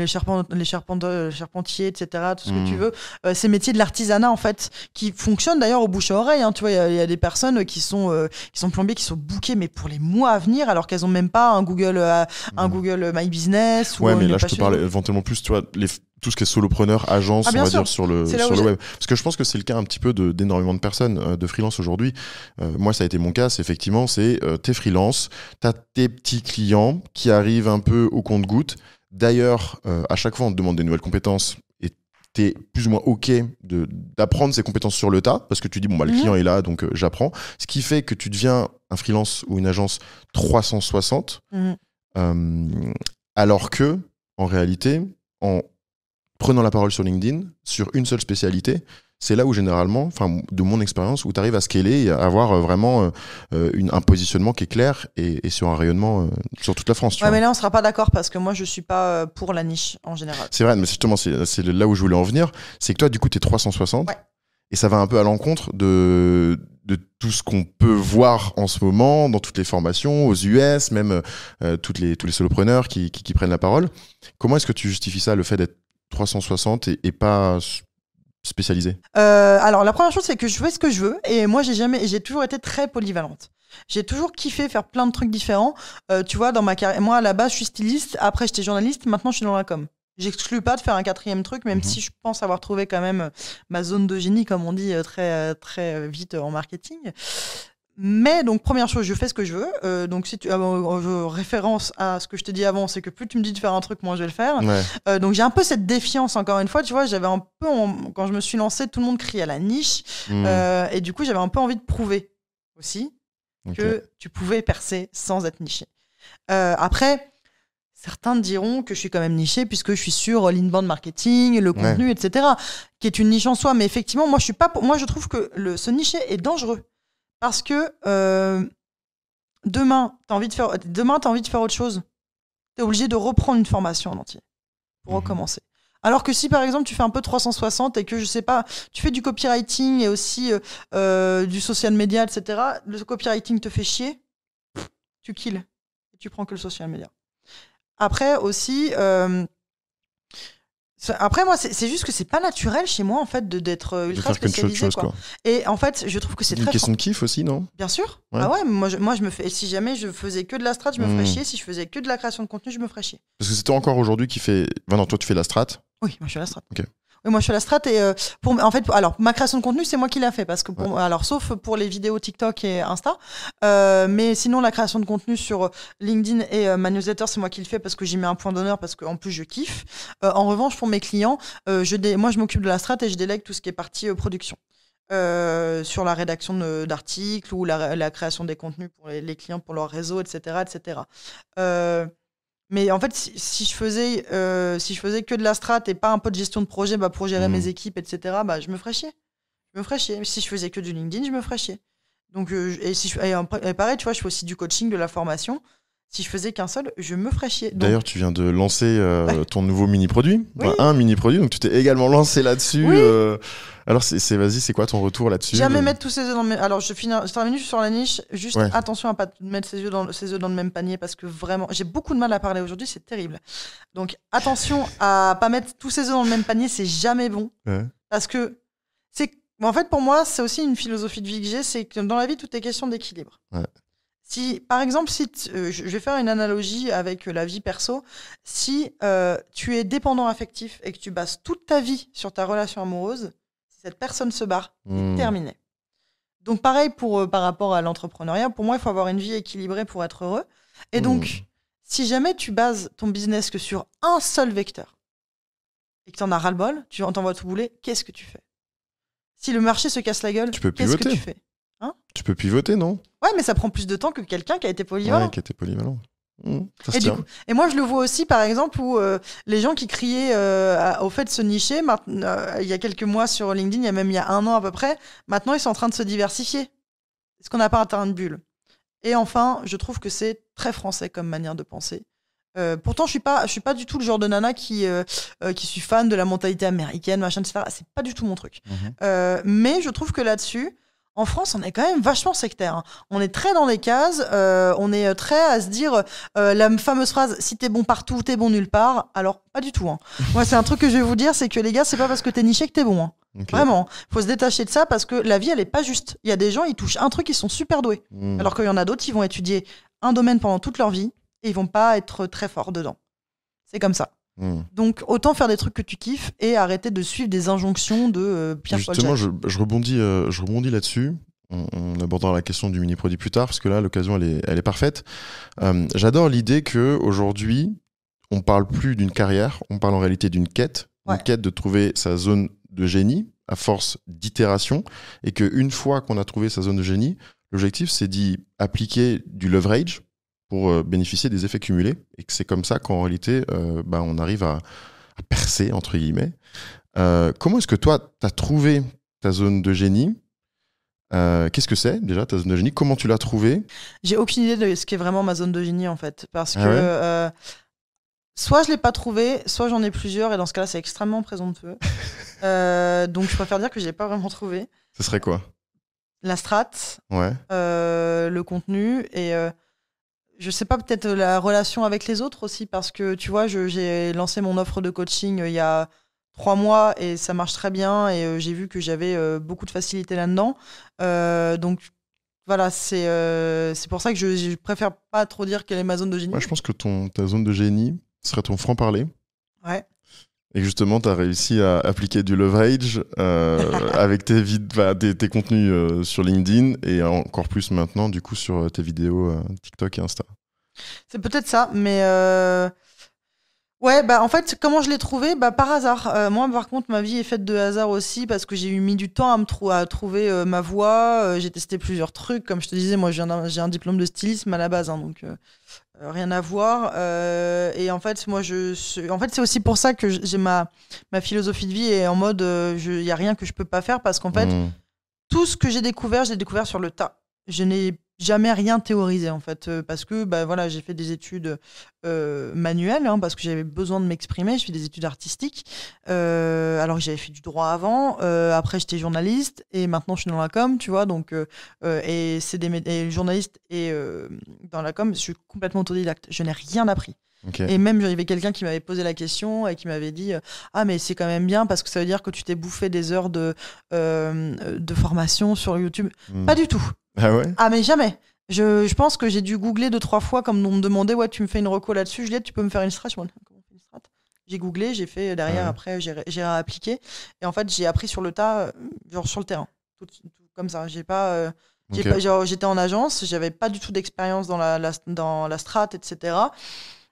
etc., tout ce que tu veux. Ces métiers de l'artisanat, en fait, qui fonctionnent d'ailleurs au bouche à oreille. Hein. Tu vois, il y a des personnes qui sont plombiers, qui sont bookées, mais pour les mois à venir, alors qu'elles n'ont même pas un Google My Business. Ouais, mais là, je te parle éventuellement plus, tu vois, tout ce qui est solopreneur, agence, on va dire, sur le web. Parce que je pense que c'est le cas un petit peu d'énormément de personnes, de freelance aujourd'hui. Moi, ça a été mon cas, t'es freelance, t'as tes petits clients qui arrivent un peu au compte-gouttes. D'ailleurs, à chaque fois, on te demande des nouvelles compétences et t'es plus ou moins OK d'apprendre ces compétences sur le tas, parce que tu dis, le client est là, donc j'apprends. Ce qui fait que tu deviens un freelance ou une agence 360, alors que, en réalité, en prenant la parole sur LinkedIn, sur une seule spécialité, c'est là où généralement, de mon expérience, où tu arrives à scaler et à avoir vraiment un positionnement qui est clair et sur un rayonnement sur toute la France. Mais là, on ne sera pas d'accord parce que moi, je ne suis pas pour la niche en général. C'est vrai, mais justement, c'est là où je voulais en venir. C'est que toi, du coup, tu es 360 et ça va un peu à l'encontre de tout ce qu'on peut voir en ce moment dans toutes les formations, aux US, même tous les solopreneurs qui prennent la parole. Comment est-ce que tu justifies ça, le fait d'être 360 et pas spécialisé? Alors la première chose, c'est que je fais ce que je veux et moi j'ai toujours été très polyvalente. J'ai toujours kiffé faire plein de trucs différents. Tu vois, dans ma carrière, moi à la base je suis styliste, après j'étais journaliste, maintenant je suis dans la com. J'exclus pas de faire un 4e truc, même si je pense avoir trouvé quand même ma zone de génie, comme on dit très, très vite en marketing. Mais donc, première chose, je fais ce que je veux. Donc, si tu référence à ce que je te dis avant, c'est que plus tu me dis de faire un truc, moins je vais le faire. Donc, j'ai un peu cette défiance, encore une fois. Tu vois, j'avais un peu, quand je me suis lancée, tout le monde criait à la niche. Et du coup, j'avais un peu envie de prouver aussi que tu pouvais percer sans être niché. Après, certains diront que je suis quand même nichée puisque je suis sur l'inbound marketing, le contenu, etc., qui est une niche en soi. Mais effectivement, moi, je trouve que ce nicher est dangereux. Parce que demain, tu as envie de faire autre chose. Tu es obligé de reprendre une formation en entier pour recommencer. Alors que si, par exemple, tu fais un peu 360 et que, je sais pas, tu fais du copywriting et aussi du social media, etc., le copywriting te fait chier, tu kills. Et tu prends que le social media. Après, aussi... Après, moi, c'est juste que c'est pas naturel chez moi, en fait, d'être ultra spécialisé. Quoi. Et en fait, je trouve que c'est très... une question de kiff aussi, non? Bien sûr. Ah ouais, moi, je me fais... Si jamais je faisais que de la strat, je me ferais chier. Si je faisais que de la création de contenu, je me ferais chier. Parce que c'est toi encore aujourd'hui qui fait... non, toi, tu fais la strat? Oui, moi, je fais la strat. Ok. Oui, moi je fais la strat et en fait, alors ma création de contenu c'est moi qui l'ai fait parce que alors sauf pour les vidéos TikTok et Insta, mais sinon la création de contenu sur LinkedIn et ma newsletter c'est moi qui le fais parce que j'y mets un point d'honneur parce qu'en plus je kiffe. En revanche pour mes clients, moi je m'occupe de la strat et je délègue tout ce qui est partie production. Sur la rédaction d'articles ou la création des contenus pour les clients, pour leur réseau, etc. etc. Mais en fait, si je faisais que de la strat et pas un peu de gestion de projet pour gérer mes équipes, etc., je me ferais chier. Si je faisais que du LinkedIn, je me ferais chier. Donc, et pareil, tu vois, je fais aussi du coaching, de la formation. Si je faisais qu'un seul, je me ferais chier. Donc... D'ailleurs, tu viens de lancer ton nouveau mini-produit. Un mini-produit, donc tu t'es également lancé là-dessus. Oui. Alors, vas-y, c'est quoi ton retour là-dessus? Jamais mettre tous ses œufs dans le même... Alors, je termine juste sur la niche. Juste attention à pas mettre ses œufs dans le même panier parce que vraiment, j'ai beaucoup de mal à parler aujourd'hui, c'est terrible. Donc, attention à pas mettre tous ses œufs dans le même panier, c'est jamais bon. Parce que en fait, pour moi, c'est aussi une philosophie de vie que j'ai, c'est que dans la vie, tout est question d'équilibre. Si, par exemple, je vais faire une analogie avec la vie perso, si tu es dépendant affectif et que tu bases toute ta vie sur ta relation amoureuse, si cette personne se barre, c'est terminé. Donc pareil par rapport à l'entrepreneuriat, pour moi, il faut avoir une vie équilibrée pour être heureux. Et donc, si jamais tu bases ton business que sur un seul vecteur et que tu en as ras-le-bol, tu t'envoies tout bouler, qu'est-ce que tu fais? Si le marché se casse la gueule, qu'est-ce que tu fais? Tu peux pivoter, non? Ouais, mais ça prend plus de temps que quelqu'un qui a été polyvalent. Ouais, qui a été polyvalent. Et moi, je le vois aussi, par exemple, où les gens qui criaient au fait de se nicher, il y a quelques mois sur LinkedIn, il y a 1 an à peu près, maintenant, ils sont en train de se diversifier. Est-ce qu'on n'a pas atteint une bulle? Et enfin, je trouve que c'est très français comme manière de penser. Pourtant, je suis pas du tout le genre de nana qui suis fan de la mentalité américaine, machin, etc. C'est pas du tout mon truc. Mais je trouve que là-dessus, en France, on est quand même vachement sectaire. Hein. On est très dans les cases, on est très à se dire la fameuse phrase « si t'es bon partout, t'es bon nulle part ». Alors, pas du tout. Hein. Moi, c'est un truc que je vais vous dire, c'est que les gars, c'est pas parce que t'es niché que t'es bon. Hein. Vraiment, faut se détacher de ça parce que la vie, elle est pas juste. Il y a des gens, ils touchent un truc, ils sont super doués. Alors qu'il y en a d'autres, ils vont étudier un domaine pendant toute leur vie et ils vont pas être très forts dedans. C'est comme ça. Donc autant faire des trucs que tu kiffes et arrêter de suivre des injonctions de Pierre-Paul Jacques. Justement, je rebondis là-dessus. On abordera la question du mini-produit plus tard parce que là, l'occasion, elle est parfaite. J'adore l'idée qu'aujourd'hui, on parle plus d'une carrière, on parle en réalité d'une quête. Une quête de trouver sa zone de génie à force d'itération et qu'une fois qu'on a trouvé sa zone de génie, l'objectif, c'est d'y appliquer du leverage pour bénéficier des effets cumulés et que c'est comme ça qu'en réalité, on arrive à percer, entre guillemets. Comment est-ce que toi, tu as trouvé ta zone de génie? Qu'est-ce que c'est déjà ta zone de génie? Comment tu l'as trouvée? J'ai aucune idée de ce qu'est vraiment ma zone de génie en fait. Parce que soit je ne l'ai pas trouvée, soit j'en ai plusieurs et dans ce cas-là, c'est extrêmement présomptueux. Donc je préfère dire que je ne l'ai pas vraiment trouvé. Ce serait quoi? La strat, le contenu et... je sais pas, peut-être la relation avec les autres aussi, parce que tu vois, j'ai lancé mon offre de coaching il y a 3 mois et ça marche très bien et j'ai vu que j'avais beaucoup de facilité là-dedans. Donc voilà, c'est pour ça que je préfère pas trop dire quelle est ma zone de génie. Moi, je pense que ta zone de génie serait ton franc-parler. Ouais. Et justement, tu as réussi à appliquer du leverage avec tes contenus sur LinkedIn et encore plus maintenant, du coup, sur tes vidéos TikTok et Insta. C'est peut-être ça, mais en fait, comment je l'ai trouvé? Par hasard. Moi, par contre, ma vie est faite de hasard aussi parce que j'ai mis du temps à trouver ma voie. J'ai testé plusieurs trucs. Comme je te disais, moi, j'ai un diplôme de stylisme à la base, hein, donc rien à voir. Et en fait, c'est aussi pour ça que j'ai ma philosophie de vie est en mode il n'y a rien que je peux pas faire parce qu'en fait, tout ce que j'ai découvert, je l'ai découvert sur le tas. Je n'ai jamais rien théorisé en fait parce que j'ai fait des études manuelles hein, parce que j'avais besoin de m'exprimer. Je fais des études artistiques alors que j'avais fait du droit avant. Après j'étais journaliste et maintenant je suis dans la com, tu vois, donc et c'est et journaliste et dans la com je suis complètement autodidacte, je n'ai rien appris. Et même il y avait quelqu'un qui m'avait posé la question et qui m'avait dit mais c'est quand même bien parce que ça veut dire que tu t'es bouffé des heures de formation sur YouTube. Pas du tout. Ah ouais? Ah mais jamais. Je pense que j'ai dû googler 2-3 fois comme on me demandait tu me fais une reco là-dessus, Juliette, tu peux me faire une strat? Comment on fait une strat? J'ai googlé, j'ai fait derrière après j'ai appliqué et en fait j'ai appris sur le tas genre sur le terrain tout comme ça. J'étais en agence, j'avais pas du tout d'expérience dans la strat, etc.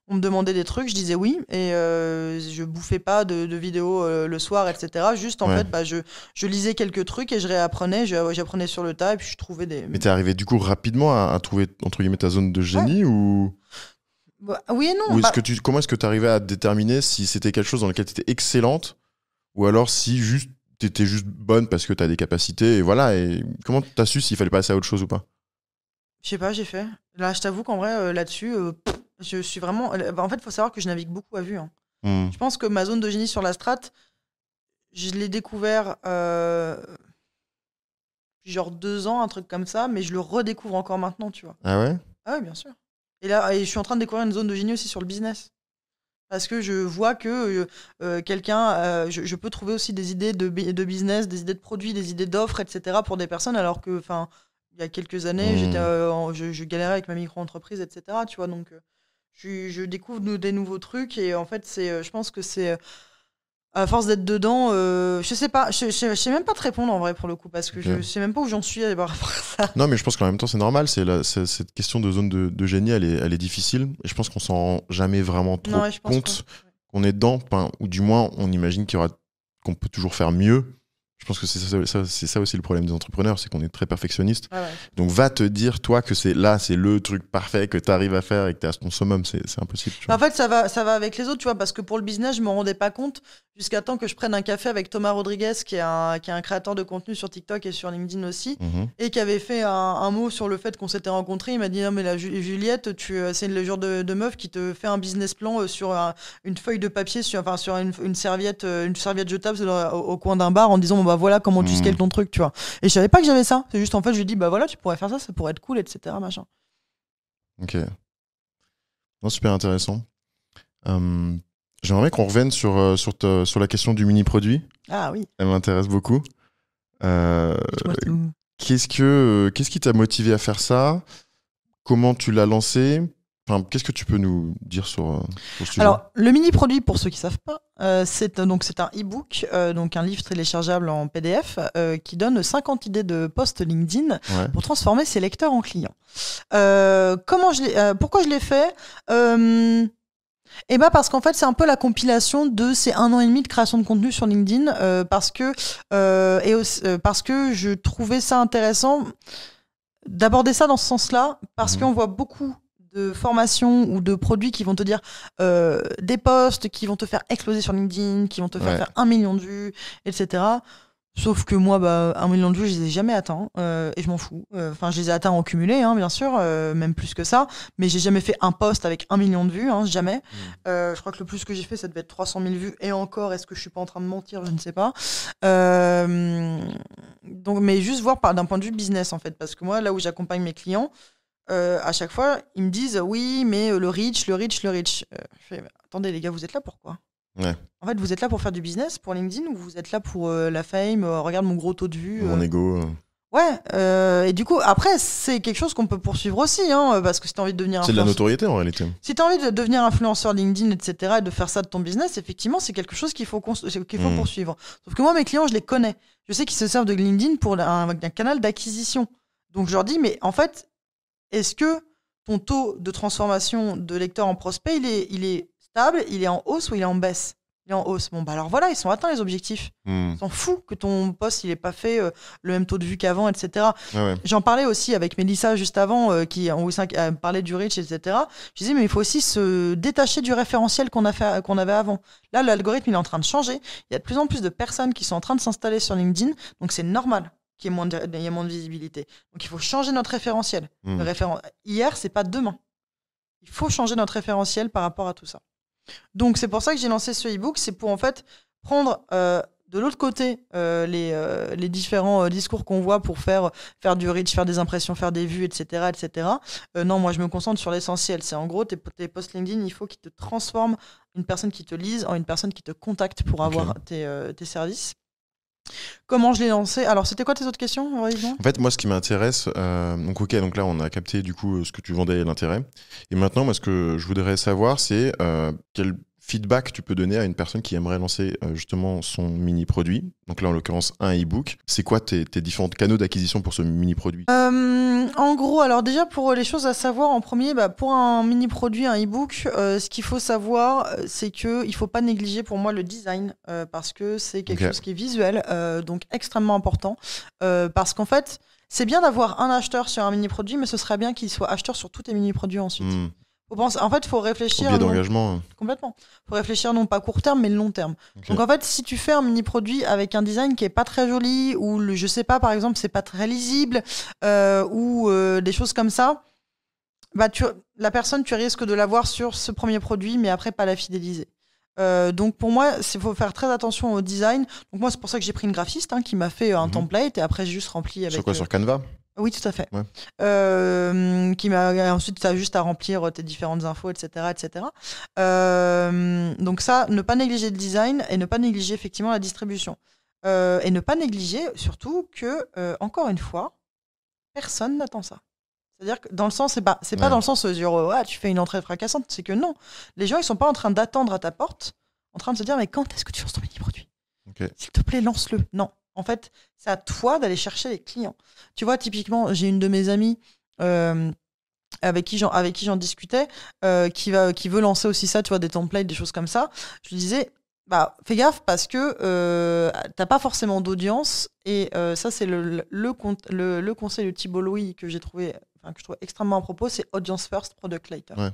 On me demandait des trucs, je disais oui, et je bouffais pas de vidéos le soir, etc. Juste en fait, je lisais quelques trucs et je réapprenais, j'apprenais sur le tas et puis je trouvais des... Mais t'es arrivé du coup rapidement à trouver, entre guillemets, ta zone de génie ou... Oui et non. Ou comment est-ce que t'arrivais à déterminer si c'était quelque chose dans lequel t'étais excellente ou alors si juste t'étais juste bonne parce que t'as des capacités et voilà, et comment t'as su s'il fallait passer à autre chose ou pas? Je sais pas, j'ai fait. Là, je t'avoue qu'en vrai, là-dessus... je suis vraiment... En fait, il faut savoir que je navigue beaucoup à vue. Hein. Je pense que ma zone de génie sur la strat, je l'ai découvert genre 2 ans, un truc comme ça, mais je le redécouvre encore maintenant, tu vois. Ah ouais? Ah ouais, bien sûr. Et là, je suis en train de découvrir une zone de génie aussi sur le business. Parce que je vois que quelqu'un, je peux trouver aussi des idées de business, des idées de produits, des idées d'offres, etc. pour des personnes, alors que, il y a quelques années, je galérais avec ma micro-entreprise, etc. Tu vois, donc je découvre des nouveaux trucs et en fait, je pense que c'est à force d'être dedans, je sais pas, je sais même pas te répondre en vrai pour le coup, parce que je sais même pas où j'en suis par rapport à ça. Non, mais je pense qu'en même temps, c'est normal. Cette question de zone de génie, elle est difficile. Et je pense qu'on s'en rend jamais vraiment trop compte qu'on est dedans. Ou du moins, on imagine qu'on peut toujours faire mieux. Je pense que c'est ça aussi le problème des entrepreneurs, c'est qu'on est très perfectionniste. Ah ouais. Donc va te dire, toi, que c'est le truc parfait que tu arrives à faire et que tu es à ton summum, c'est impossible. Tu vois. En fait, ça va avec les autres, tu vois, parce que pour le business, je m'en rendais pas compte jusqu'à temps que je prenne un café avec Thomas Rodriguez, qui est un créateur de contenu sur TikTok et sur LinkedIn aussi, et qui avait fait un mot sur le fait qu'on s'était rencontrés. Il m'a dit, non mais la Juliette, c'est le genre de meuf qui te fait un business plan sur une feuille de papier, sur une serviette jetable au coin d'un bar en disant, bon bah voilà comment tu scales ton truc, tu vois. Et je savais pas que j'avais ça. C'est juste en fait, je lui dis, bah voilà, tu pourrais faire ça pourrait être cool, etc. Machin. Ok. Non, super intéressant. J'aimerais qu'on revienne sur la question du mini-produit. Ah oui. Elle m'intéresse beaucoup. Qu'est-ce qui t'a motivé à faire ça? Comment tu l'as lancé? Qu'est-ce que tu peux nous dire sur ce sujet? Alors, le mini-produit, pour ceux qui ne savent pas, c'est un e-book, donc un livre téléchargeable en PDF, qui donne 50 idées de posts LinkedIn pour transformer ses lecteurs en clients. Pourquoi je l'ai fait? Parce qu'en fait, c'est un peu la compilation de ces 1 an et demi de création de contenu sur LinkedIn, parce que je trouvais ça intéressant d'aborder ça dans ce sens-là, parce qu'on voit beaucoup de formations ou de produits qui vont te dire des posts qui vont te faire exploser sur LinkedIn, qui vont te faire 1 million de vues, etc. Sauf que moi, 1 million de vues, je les ai jamais atteints et je m'en fous. Je les ai atteints en cumulé, bien sûr, même plus que ça. Mais j'ai jamais fait un post avec 1 million de vues, jamais. Je crois que le plus que j'ai fait, ça devait être 300 000 vues. Et encore, est-ce que je suis pas en train de mentir? Je ne sais pas. Donc, mais juste voir d'un point de vue business, en fait. Parce que moi, là où j'accompagne mes clients, à chaque fois, ils me disent oui, mais le reach. Je fais, attendez, les gars, vous êtes là pourquoi? En fait, vous êtes là pour faire du business pour LinkedIn ou vous êtes là pour la fame? Regarde mon gros taux de vue. Mon ego. Ouais. Et du coup, après, c'est quelque chose qu'on peut poursuivre aussi, parce que si tu as envie de devenir c'est de la notoriété en réalité. Si tu as envie de devenir influenceur LinkedIn, etc., et de faire ça de ton business, effectivement, c'est quelque chose qu'il faut poursuivre. Sauf que moi, mes clients, je les connais. Je sais qu'ils se servent de LinkedIn pour un canal d'acquisition. Donc, je leur dis, mais en fait, est-ce que ton taux de transformation de lecteur en prospect, il est stable, il est en hausse ou il est en baisse? Il est en hausse. Bon, alors voilà, ils sont atteints les objectifs. Ils s'en foutent que ton poste, il n'ait pas fait le même taux de vue qu'avant, etc. J'en parlais aussi avec Mélissa juste avant, qui parlait du reach, etc. Je disais, mais il faut aussi se détacher du référentiel qu'on avait avant. Là, l'algorithme, il est en train de changer. Il y a de plus en plus de personnes qui sont en train de s'installer sur LinkedIn, donc c'est normal qu'il y ait moins de visibilité. Donc il faut changer notre référentiel. Hier, c'est pas demain. Il faut changer notre référentiel par rapport à tout ça. Donc c'est pour ça que j'ai lancé ce e-book, c'est pour en fait prendre de l'autre côté les différents discours qu'on voit pour faire du reach, faire des impressions, faire des vues, etc. Non, moi je me concentre sur l'essentiel. C'est en gros tes posts LinkedIn, il faut qu'ils te transforment une personne qui te lise en une personne qui te contacte pour avoir tes services. Comment je l'ai lancé? Alors, c'était quoi tes autres questions, En fait, moi, ce qui m'intéresse, donc là, on a capté du coup ce que tu vendais et l'intérêt. Et maintenant, moi, ce que je voudrais savoir, c'est quel feedback tu peux donner à une personne qui aimerait lancer justement son mini-produit. Donc là, en l'occurrence, un e-book. C'est quoi tes différents canaux d'acquisition pour ce mini-produit? En gros, alors déjà, pour les choses à savoir, en premier, pour un mini-produit, un e-book, ce qu'il faut savoir, c'est qu'il ne faut pas négliger pour moi le design, parce que c'est quelque chose qui est visuel, donc extrêmement important. Parce qu'en fait, c'est bien d'avoir un acheteur sur un mini-produit, mais ce serait bien qu'il soit acheteur sur tous tes mini-produits ensuite. En fait, il faut réfléchir. Biais d'engagement. Complètement. Il faut réfléchir non pas court terme, mais long terme. Donc en fait, si tu fais un mini-produit avec un design qui est pas très joli, ou je sais pas, par exemple, c'est pas très lisible, ou des choses comme ça, la personne, tu risques de l'avoir sur ce premier produit, mais après pas la fidéliser. Donc pour moi, il faut faire très attention au design. Donc moi, c'est pour ça que j'ai pris une graphiste qui m'a fait un template et après j'ai juste rempli avec... Sur quoi, sur Canva? Oui, tout à fait. Ouais. Ensuite, tu as juste à remplir tes différentes infos, etc. etc. Donc ça, ne pas négliger le design et ne pas négliger effectivement la distribution. Et ne pas négliger surtout que, encore une fois, personne n'attend ça. C'est-à-dire que dans le sens, c'est pas dans le sens genre tu fais une entrée fracassante, c'est que non. Les gens, ils sont pas en train d'attendre à ta porte, en train de se dire mais quand est-ce que tu lances ton mini-produit ? S'il te plaît, lance-le. Non. En fait, c'est à toi d'aller chercher les clients. Tu vois, typiquement, j'ai une de mes amies avec qui j'en discutais, qui veut lancer aussi ça, tu vois, des templates, des choses comme ça. Je lui disais, fais gaffe parce que t'as pas forcément d'audience et ça, c'est le conseil de Thibault Louis que je trouve extrêmement à propos, c'est audience first, product later. Ouais.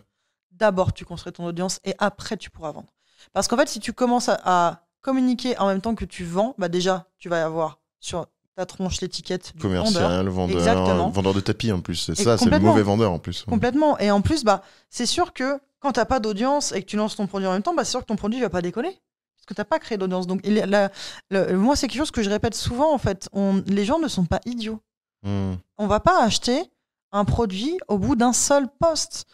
D'abord, tu construis ton audience et après, tu pourras vendre. Parce qu'en fait, si tu commences à communiquer en même temps que tu vends, déjà, tu vas avoir sur ta tronche l'étiquette du commercial, vendeur de tapis en plus. C'est le mauvais vendeur en plus. Complètement. Et en plus, c'est sûr que quand tu n'as pas d'audience et que tu lances ton produit en même temps, c'est sûr que ton produit ne va pas décoller. Parce que tu n'as pas créé d'audience. Donc, moi, c'est quelque chose que je répète souvent, en fait. Les gens ne sont pas idiots. On ne va pas acheter un produit au bout d'un seul post.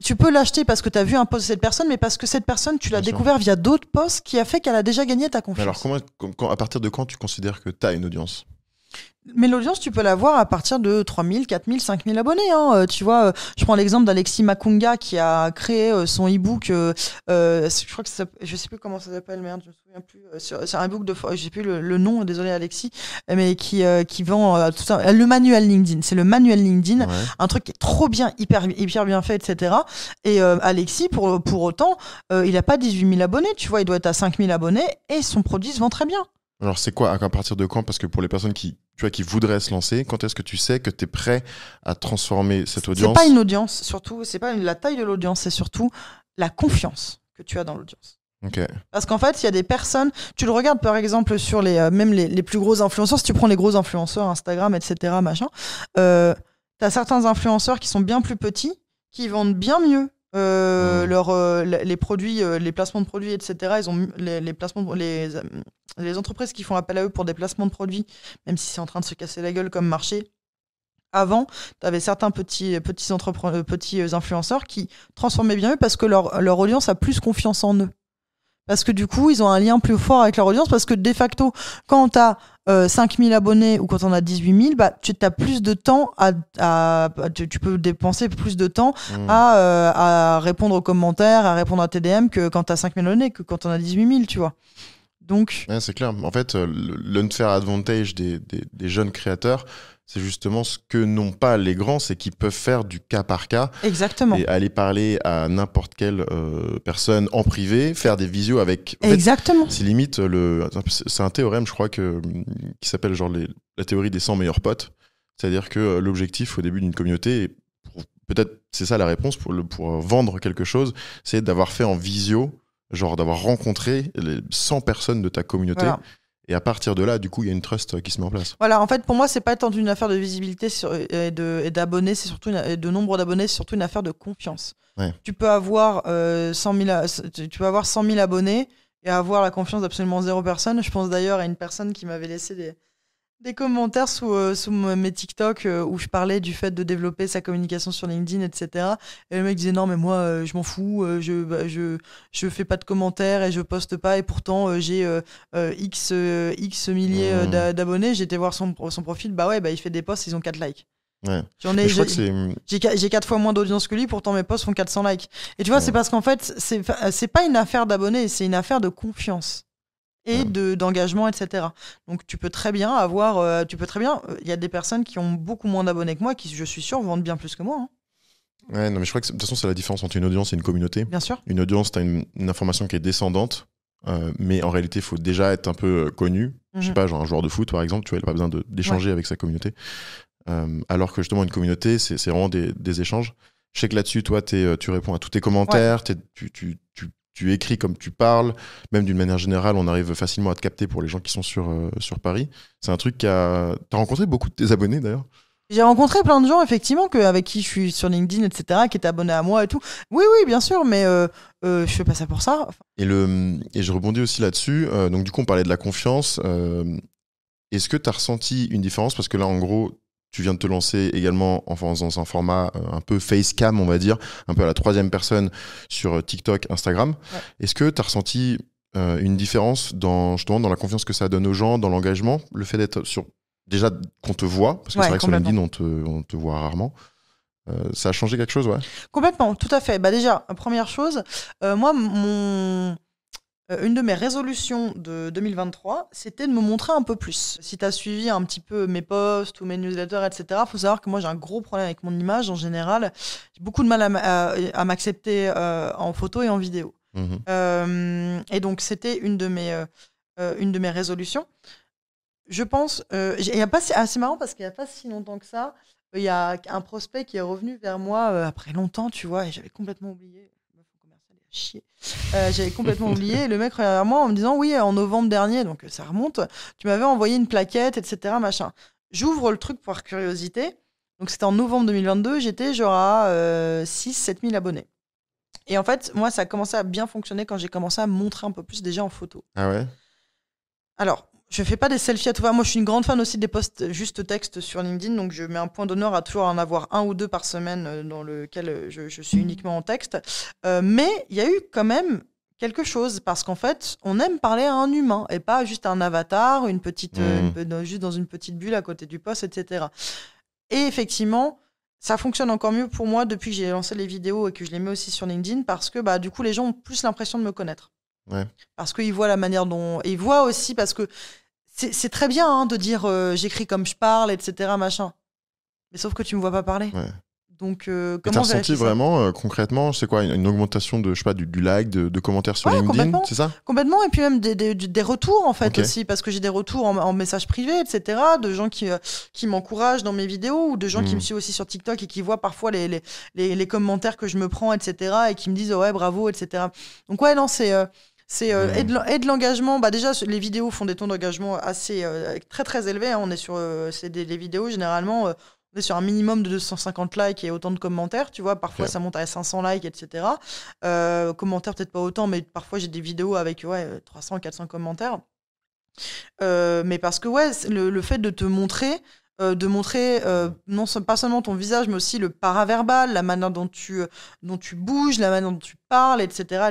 Tu peux l'acheter parce que tu as vu un post de cette personne, mais parce que cette personne, tu l'as découvert via d'autres posts qui a fait qu'elle a déjà gagné ta confiance. Mais alors, à partir de quand tu considères que tu as une audience ? Mais l'audience, tu peux l'avoir à partir de 3000, 4000, 5000 abonnés. Tu vois, je prends l'exemple d'Alexis Makunga qui a créé son e-book. Je crois que je sais plus comment ça s'appelle, merde, je me souviens plus. C'est un e-book je sais plus le nom, désolé Alexis, mais qui vend tout ça. Le manuel LinkedIn, c'est le manuel LinkedIn, un truc qui est trop bien, hyper bien fait, etc. Et Alexis, pour autant, il a pas 18 000 abonnés, tu vois, il doit être à 5000 abonnés et son produit se vend très bien. Alors, c'est quoi, à partir de quand ? Parce que pour les personnes qui voudraient se lancer, quand est-ce que tu sais que tu es prêt à transformer cette audience ? C'est pas une audience, surtout, c'est pas la taille de l'audience, c'est surtout la confiance que tu as dans l'audience. Okay. Parce qu'en fait, il y a des personnes, tu le regardes par exemple sur même les plus gros influenceurs, si tu prends les gros influenceurs, Instagram, etc., t'as certains influenceurs qui sont bien plus petits, qui vendent bien mieux les produits, les placements de produits, etc. Ils ont les entreprises qui font appel à eux pour des placements de produits, même si c'est en train de se casser la gueule comme marché. Avant, tu avais certains petits influenceurs qui transformaient bien eux parce que leur audience a plus confiance en eux. Parce que du coup, ils ont un lien plus fort avec leur audience. Parce que de facto, quand tu as 5000 abonnés ou quand on a 18 000, tu as plus de temps tu peux dépenser plus de temps à répondre aux commentaires, à répondre à tes DM que quand tu as 5000 abonnés, que quand on a 18 000, tu vois. Donc... Ouais, c'est clair. En fait, l'unfair advantage des jeunes créateurs, c'est justement ce que n'ont pas les grands, c'est qu'ils peuvent faire du cas par cas. Exactement. Et aller parler à n'importe quelle personne en privé, faire des visios avec... Exactement. C'est limite, c'est un théorème, je crois, qui s'appelle genre la théorie des 100 meilleurs potes. C'est-à-dire que l'objectif au début d'une communauté, et peut-être c'est ça la réponse pour vendre quelque chose, c'est d'avoir fait en visio, genre d'avoir rencontré les 100 personnes de ta communauté. Voilà. Et à partir de là, du coup, il y a une trust qui se met en place. Voilà, en fait, pour moi, c'est pas tant une affaire de visibilité et d'abonnés, c'est surtout de nombre d'abonnés, c'est surtout une affaire de confiance. Ouais. Tu peux avoir 100 000 abonnés et avoir la confiance d'absolument 0 personne. Je pense d'ailleurs à une personne qui m'avait laissé des commentaires sous mes TikTok où je parlais du fait de développer sa communication sur LinkedIn, etc. Et le mec disait non mais moi je m'en fous, je fais pas de commentaires et je poste pas et pourtant j'ai X milliers d'abonnés. J'ai été voir son profil, il fait des posts, ils ont 4 likes. Ouais. J'ai 4 fois moins d'audience que lui, pourtant mes posts font 400 likes. Et tu vois, c'est parce qu'en fait c'est pas une affaire d'abonnés, c'est une affaire de confiance et d'engagement, etc. Donc tu peux très bien avoir, il y a des personnes qui ont beaucoup moins d'abonnés que moi, qui je suis sûr vendent bien plus que moi. Hein. Ouais, non, mais je crois que de toute façon c'est la différence entre une audience et une communauté. Bien sûr. Une audience, t'as une information qui est descendante, mais en réalité il faut déjà être un peu connu. Je sais pas, genre un joueur de foot par exemple, tu vois, il n'a pas besoin d'échanger avec sa communauté. Alors que justement une communauté, c'est vraiment des échanges. Je sais que là-dessus, toi, tu réponds à tous tes commentaires, tu écris comme tu parles, même d'une manière générale, on arrive facilement à te capter pour les gens qui sont sur Paris. C'est un truc t'as rencontré beaucoup de tes abonnés d'ailleurs ? J'ai rencontré plein de gens, effectivement, avec qui je suis sur LinkedIn, etc., qui étaient abonnés à moi et tout. Oui, bien sûr, mais je fais pas ça pour ça. Enfin... Et je rebondis aussi là-dessus. Donc, du coup, on parlait de la confiance. Est-ce que tu as ressenti une différence? Parce que là, en gros, tu viens de te lancer également dans un format un peu facecam, on va dire, un peu à la troisième personne sur TikTok, Instagram. Ouais. Est-ce que tu as ressenti une différence justement dans la confiance que ça donne aux gens, dans l'engagement, le fait d'être sur... Déjà qu'on te voit, parce que c'est vrai que sur LinkedIn, on te voit rarement. Ça a changé quelque chose, ouais? Complètement, tout à fait. Bah déjà, première chose, moi, une de mes résolutions de 2023, c'était de me montrer un peu plus. Si tu as suivi un petit peu mes posts ou mes newsletters, etc., il faut savoir que moi, j'ai un gros problème avec mon image en général. J'ai beaucoup de mal à m'accepter en photo et en vidéo. Et donc, c'était une de mes résolutions. Je pense, c'est marrant parce qu'il n'y a pas si longtemps que ça, il y a un prospect qui est revenu vers moi après longtemps, tu vois, et j'avais complètement oublié. Chier. J'avais complètement oublié. Et le mec revient vers moi en me disant oui, en novembre dernier, donc ça remonte, tu m'avais envoyé une plaquette, etc. Machin. J'ouvre le truc par curiosité. Donc c'était en novembre 2022, j'étais genre à 6-7 000 abonnés. Et en fait, moi, ça a commencé à bien fonctionner quand j'ai commencé à me montrer un peu plus déjà en photo. Ah ouais? Alors, je fais pas des selfies à tout va. Moi, je suis une grande fan aussi des posts juste texte sur LinkedIn, donc je mets un point d'honneur à toujours en avoir 1 ou 2 par semaine dans lequel je suis uniquement en texte. Mais il y a eu quand même quelque chose, parce qu'en fait, on aime parler à un humain et pas juste à un avatar, juste dans une petite bulle à côté du post, etc. Et effectivement, ça fonctionne encore mieux pour moi depuis que j'ai lancé les vidéos et que je les mets aussi sur LinkedIn, parce que du coup, les gens ont plus l'impression de me connaître. Ouais. Parce qu'ils voient la manière dont... Et ils voient aussi, parce que c'est très bien de dire j'écris comme je parle, etc. Machin. Mais sauf que tu me vois pas parler. Ouais. Donc, comment t'as ressenti vraiment, concrètement, c'est quoi, une augmentation de, je sais pas, du like, de commentaires sur LinkedIn, c'est ça? Complètement, et puis même des retours, en fait, aussi, parce que j'ai des retours en message privé, etc., de gens qui m'encouragent dans mes vidéos, ou de gens qui me suivent aussi sur TikTok et qui voient parfois les commentaires que je me prends, etc., et qui me disent ouais, bravo, etc. Donc, ouais, non, c'est et de l'engagement. Déjà, les vidéos font des taux d'engagement assez très très élevés. On est sur les vidéos généralement. On est sur un minimum de 250 likes et autant de commentaires. Tu vois, parfois ça monte à 500 likes, etc. Commentaires peut-être pas autant, mais parfois j'ai des vidéos avec 300, 400 commentaires. Mais parce que le fait de te montrer. Non pas seulement ton visage, mais aussi le paraverbal, la manière dont tu bouges, la manière dont tu parles, etc.,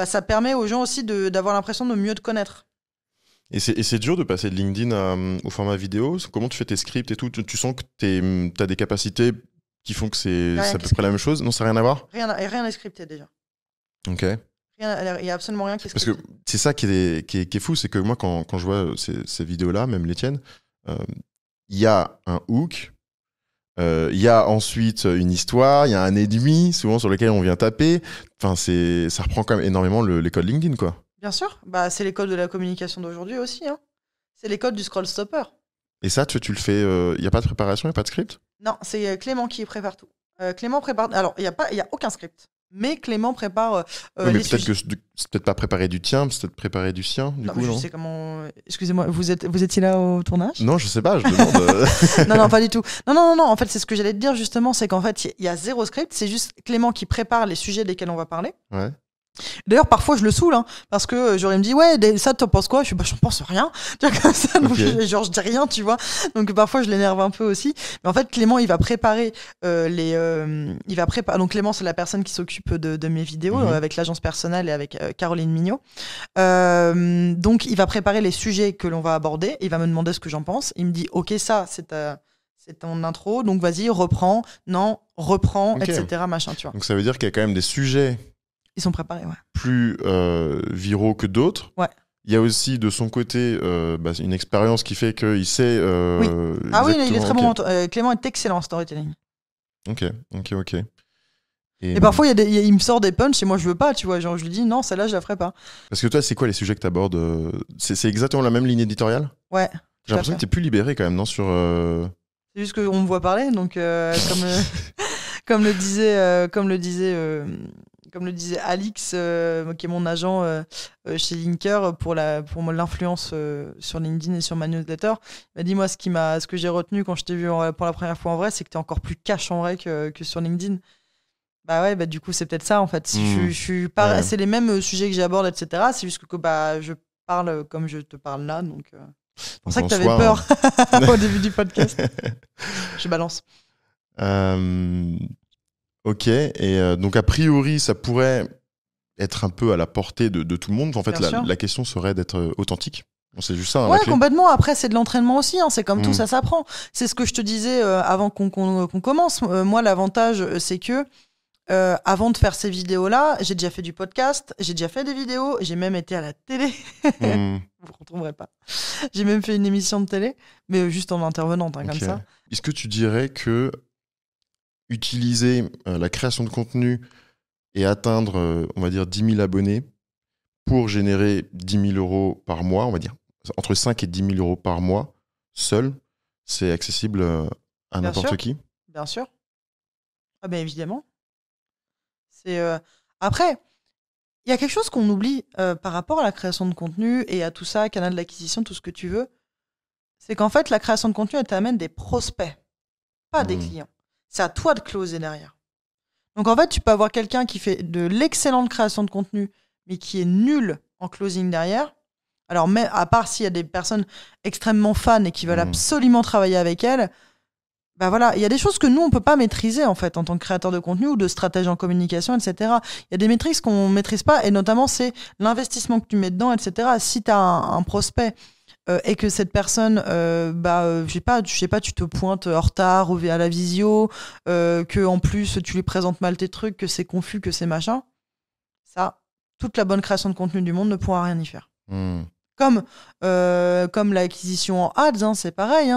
ça permet aux gens aussi d'avoir l'impression de mieux te connaître. Et c'est dur de passer de LinkedIn au format vidéo? Comment tu fais tes scripts et tout? Tu sens que tu as des capacités qui font que c'est à peu près la même chose? Non, ça n'a rien à voir? Rien n'est scripté déjà. Ok. Il n'y a absolument rien qui est scripté. Parce que c'est ça qui est fou, c'est que moi, quand je vois ces vidéos-là, même les tiennes, il y a un hook, il y a ensuite une histoire, il y a un ennemi, souvent sur lequel on vient taper. Enfin, ça reprend quand même énormément les codes LinkedIn, quoi. Bien sûr, c'est les codes de la communication d'aujourd'hui aussi. C'est les codes du scroll stopper. Et ça, tu le fais, il n'y a pas de préparation, il n'y a pas de script? Non, c'est Clément qui prépare tout. Clément prépare... Alors, il n'y a aucun script. Mais Clément prépare mais peut-être que c'est peut-être pas préparer du tien, c'est peut-être préparer du sien, du coup, non? Je sais comment... Excusez-moi, vous étiez là au tournage? Non, je sais pas, je demande... Non, pas du tout. Non, en fait, c'est ce que j'allais te dire, justement, c'est qu'en fait, il y a zéro script, c'est juste Clément qui prépare les sujets desquels on va parler. Ouais. D'ailleurs, parfois, je le saoule, parce que genre, il me dit, ouais, ça, t'en penses quoi? Je suis, j'en pense rien. Tu vois, comme ça, donc, genre, je dis rien, tu vois. Donc, parfois, je l'énerve un peu aussi. Mais en fait, Clément, il va préparer donc, Clément, c'est la personne qui s'occupe de mes vidéos, avec l'agence personnelle et avec Caroline Mignot. Donc, il va préparer les sujets que l'on va aborder. Il va me demander ce que j'en pense. Il me dit, ok, ça, c'est ton intro, donc vas-y, reprends, etc., machin, tu vois. Donc, ça veut dire qu'il y a quand même des sujets. Ils sont préparés, ouais. Plus viraux que d'autres. Ouais. Il y a aussi de son côté une expérience qui fait qu'il sait. Oui. Ah oui, il est très bon. Clément est excellent en storytelling. Ok. Et parfois, il me sort des punchs et moi je veux pas, tu vois. Genre, je lui dis non, celle-là, je la ferai pas. Parce que toi, c'est quoi les sujets que tu abordes? C'est exactement la même ligne éditoriale? Ouais. J'ai l'impression que tu es plus libéré quand même, non? C'est juste qu'on me voit parler, donc comme le disait comme le disait Alix, qui est mon agent chez Linker pour l'influence sur LinkedIn et sur ma newsletter. Il m'a dit, moi, ce que j'ai retenu quand je t'ai vu pour la première fois en vrai, c'est que tu es encore plus cash en vrai que sur LinkedIn. Bah ouais, du coup, c'est peut-être ça, en fait. Je suis pas, c'est les mêmes sujets que j'aborde, etc. C'est juste que je parle comme je te parle là, donc... C'est pour ça que tu avais peur au début du podcast. Je balance. Ok, et donc a priori, ça pourrait être un peu à la portée de tout le monde. En fait, la question serait d'être authentique. C'est juste ça. Ouais, complètement. Après, c'est de l'entraînement aussi. C'est comme tout, ça s'apprend. C'est ce que je te disais avant qu'on commence. Moi, l'avantage, c'est que avant de faire ces vidéos-là, j'ai déjà fait du podcast, j'ai déjà fait des vidéos, j'ai même été à la télé. Vous ne retrouverez pas. J'ai même fait une émission de télé, mais juste en intervenante, comme ça. Est-ce que tu dirais que utiliser la création de contenu et atteindre, on va dire, 10 000 abonnés pour générer 10 000 euros par mois, on va dire, entre 5 et 10 000 euros par mois, seul, c'est accessible à n'importe qui ? Bien sûr. Ah ben évidemment. Après, il y a quelque chose qu'on oublie par rapport à la création de contenu et à tout ça, canal d'acquisition, tout ce que tu veux. C'est qu'en fait, la création de contenu, elle t'amène des prospects, pas des clients. C'est à toi de closer derrière. Donc en fait, tu peux avoir quelqu'un qui fait de l'excellente création de contenu, mais qui est nul en closing derrière. Alors, à part s'il y a des personnes extrêmement fans et qui veulent absolument travailler avec elles, bah voilà, il y a des choses que nous, on ne peut pas maîtriser en fait en tant que créateur de contenu ou de stratège en communication, etc. Il y a des métriques qu'on ne maîtrise pas et notamment c'est l'investissement que tu mets dedans, etc. Si tu as un prospect et que cette personne, je sais pas, tu te pointes en retard ou à la visio, que en plus tu lui présentes mal tes trucs, que c'est confus, que c'est machin, ça, toute la bonne création de contenu du monde ne pourra rien y faire. Comme l'acquisition en ads, c'est pareil.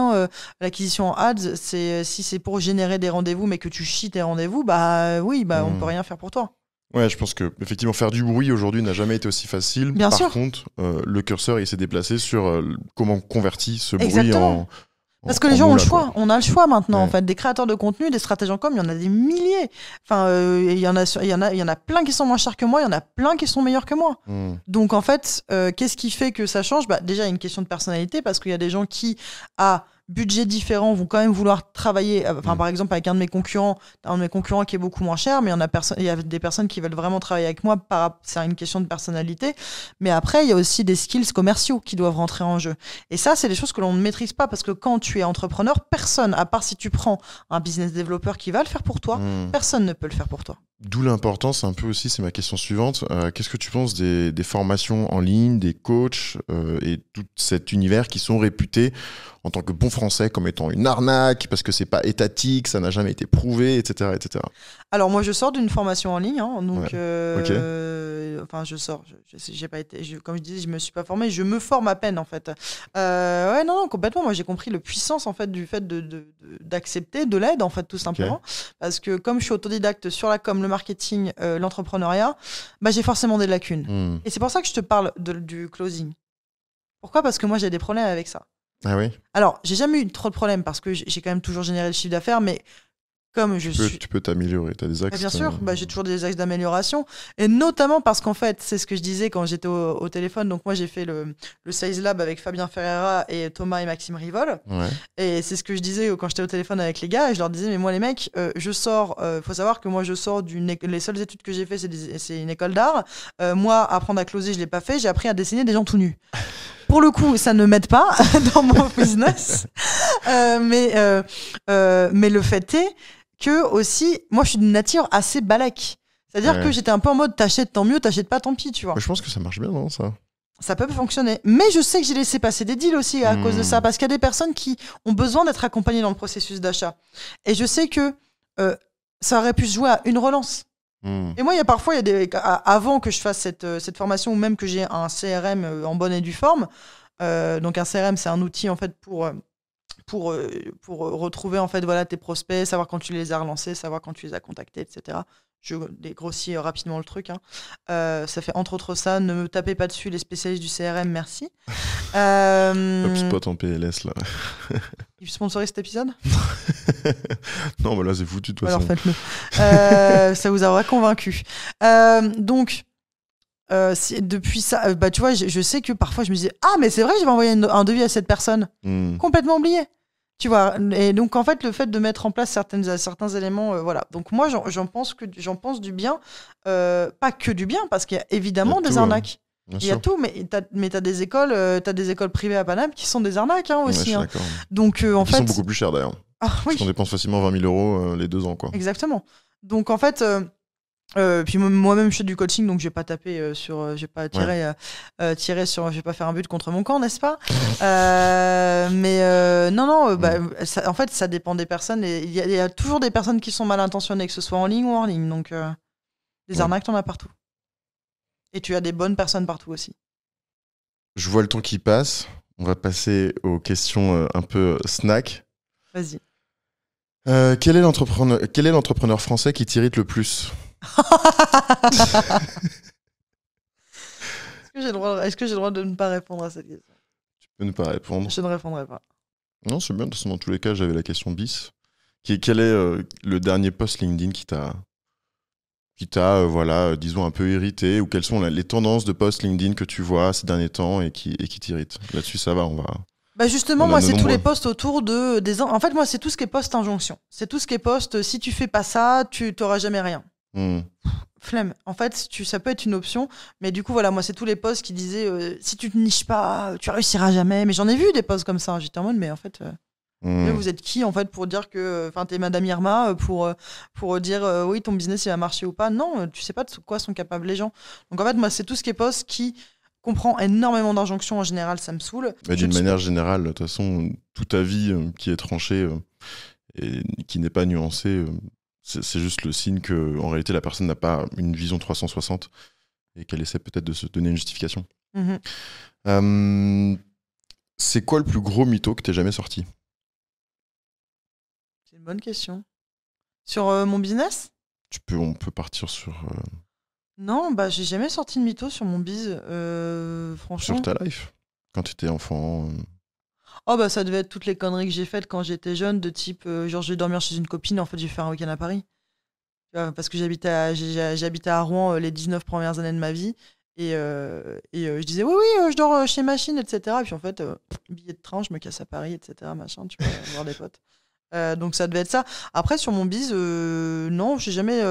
L'acquisition en ads, si c'est pour générer des rendez-vous, mais que tu chies tes rendez-vous, on peut rien faire pour toi. Ouais, je pense que effectivement faire du bruit aujourd'hui n'a jamais été aussi facile. Bien sûr. Par contre, le curseur il s'est déplacé sur comment on convertit ce Exactement. bruit en parce que les gens ont le choix. On a le choix maintenant. En fait, des créateurs de contenu, des stratèges en com, il y en a des milliers. Enfin, il y en a plein qui sont moins chers que moi. Il y en a plein qui sont meilleurs que moi. Donc en fait, qu'est-ce qui fait que ça change ? Déjà, il y a une question de personnalité parce qu'il y a des gens qui à budget différent vont quand même vouloir travailler. Par exemple, avec un de mes concurrents qui est beaucoup moins cher, mais il y a des personnes qui veulent vraiment travailler avec moi. C'est une question de personnalité. Mais après, il y a aussi des skills commerciaux qui doivent rentrer en jeu. Et ça, c'est des choses que l'on ne maîtrise pas parce que quand tu es entrepreneur, personne, à part si tu prends un business développeur qui va le faire pour toi, personne ne peut le faire pour toi. D'où l'importance, un peu aussi, c'est ma question suivante. Qu'est-ce que tu penses des formations en ligne, des coachs et tout cet univers qui sont réputés en tant que bon français comme étant une arnaque parce que c'est pas étatique, ça n'a jamais été prouvé, etc., etc. Alors moi, je sors d'une formation en ligne, donc je sors. J'ai pas été, comme je disais, je me suis pas formée, je me forme à peine en fait. Non, complètement. Moi, j'ai compris la puissance en fait du fait d'accepter de l'aide en fait tout simplement, parce que comme je suis autodidacte sur la com, le marketing, l'entrepreneuriat, j'ai forcément des lacunes. Et c'est pour ça que je te parle du closing. Pourquoi ? Parce que moi, j'ai des problèmes avec ça. Ah oui. Alors, j'ai jamais eu trop de problèmes parce que j'ai quand même toujours généré le chiffre d'affaires, mais comme tu peux t'améliorer, tu as des axes. Bien sûr, j'ai toujours des axes d'amélioration. Et notamment parce qu'en fait, c'est ce que je disais quand j'étais au téléphone. Donc moi, j'ai fait le Sales Lab avec Fabien Ferreira et Thomas et Maxime Rivol. Ouais. Et c'est ce que je disais quand j'étais au téléphone avec les gars. Et je leur disais, mais moi les mecs, je sors, faut savoir que moi je sors les seules études que j'ai fait, c'est une école d'art. Moi, apprendre à closer, je l'ai pas fait. J'ai appris à dessiner des gens tout nus. Pour le coup, ça ne m'aide pas dans mon business. Mais le fait est que aussi, moi, je suis d'une nature assez balèque. C'est-à-dire que j'étais un peu en mode t'achètes tant mieux, t'achètes pas tant pis, tu vois. Mais je pense que ça marche bien, non, ça ? Ça peut fonctionner. Mais je sais que j'ai laissé passer des deals aussi à cause de ça, parce qu'il y a des personnes qui ont besoin d'être accompagnées dans le processus d'achat. Et je sais que ça aurait pu se jouer à une relance. Et moi, avant que je fasse cette formation, ou même que j'ai un CRM en bonne et due forme, donc un CRM, c'est un outil en fait pour retrouver en fait tes prospects, savoir quand tu les as relancés, savoir quand tu les as contactés, etc. Je dégrossis rapidement le truc. Hein. Ça fait entre autres ça. Ne me tapez pas dessus, les spécialistes du CRM, merci. HubSpot en PLS, là. Tu sponsorise cet épisode? Non, là, c'est foutu de toute façon. Alors faites-le. Ça vous aura convaincu. Donc, depuis ça, tu vois, je sais que parfois je me disais, ah, mais c'est vrai, je vais envoyer un devis à cette personne. Complètement oublié. Tu vois, et donc en fait, le fait de mettre en place certains éléments, voilà. Donc moi, j'en pense du bien, pas que du bien, parce qu'il y a évidemment des arnaques. Il y a tout, mais t'as des écoles privées à Paname qui sont des arnaques aussi. Ouais, Donc en fait, sont beaucoup plus chères d'ailleurs. Ah, oui. Parce qu'on dépense facilement 20 000 euros les 2 ans, quoi. Exactement. Donc en fait. Puis moi-même je fais du coaching, donc je vais pas taper je vais pas tirer sur, je vais pas faire un but contre mon camp, n'est-ce pas? Mais non, en fait ça dépend des personnes, et il y a toujours des personnes qui sont mal intentionnées, que ce soit en ligne ou hors ligne, donc des arnaques t'en as partout, et tu as des bonnes personnes partout aussi. Je vois le temps qui passe, on va passer aux questions un peu snack. Vas-y. Quel est l'entrepreneur français qui t'irrite le plus? Est-ce que j'ai le droit de ne pas répondre à cette question? Tu peux ne pas répondre. Je ne répondrai pas. Non, c'est bien. De toute façon, dans tous les cas, j'avais la question bis. Quel est le dernier post LinkedIn qui t'a disons, un peu irrité, ou quelles sont les tendances de post LinkedIn que tu vois ces derniers temps et qui t'irritent? Là-dessus, ça va, on va... Justement, moi, c'est tous les posts autour des... En fait, moi, c'est tout ce qui est post-injonction. C'est tout ce qui est post, si tu fais pas ça, tu t'auras jamais rien. Flemme. En fait, ça peut être une option, mais du coup, voilà, moi, c'est tous les posts qui disaient si tu te niches pas, tu réussiras jamais. Mais j'en ai vu des posts comme ça. J'étais en mode, mais en fait, vous êtes qui, en fait, pour dire que... Enfin, t'es Madame Irma, pour dire oui, ton business, il va marcher ou pas. Non, tu sais pas de quoi sont capables les gens. Donc, en fait, moi, c'est tout ce qui est post qui... comprend énormément d'injonctions en général, ça me saule. D'une manière générale, de toute façon, toute avis qui est tranché et qui n'est pas nuancé, c'est juste le signe que en réalité la personne n'a pas une vision 360 et qu'elle essaie peut-être de se donner une justification. C'est quoi le plus gros mytho que t'aies jamais sorti? C'est une bonne question. Sur mon business? On peut partir sur... Non, j'ai jamais sorti de mytho sur mon biz, franchement. Sur ta life, quand tu étais enfant. Ça devait être toutes les conneries que j'ai faites quand j'étais jeune, de type, genre je vais dormir chez une copine, en fait j'ai fait un week-end à Paris. Parce que j'habitais à Rouen les 19 premières années de ma vie, et je disais oui, je dors chez Machine, etc. Et puis en fait, billet de train, je me casse à Paris, etc. Machin, tu peux voir des potes. Donc ça devait être ça. Après, sur mon biz, non, j'ai jamais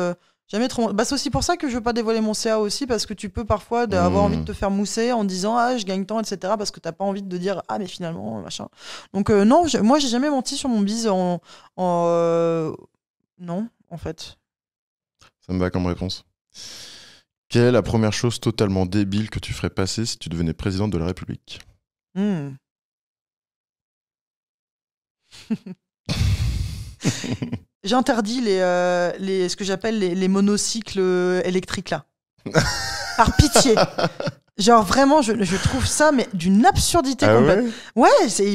trop... c'est aussi pour ça que je veux pas dévoiler mon CA aussi, parce que tu peux parfois avoir envie de te faire mousser en disant je gagne tant, etc. parce que t'as pas envie de dire mais finalement machin. Donc non, moi j'ai jamais menti sur mon biz non, en fait. Ça me va comme réponse. Quelle est la première chose totalement débile que tu ferais passer si tu devenais présidente de la République? J'interdis ce que j'appelle les monocycles électriques là. Par pitié. Genre vraiment, je trouve ça mais d'une absurdité complète. Ouais,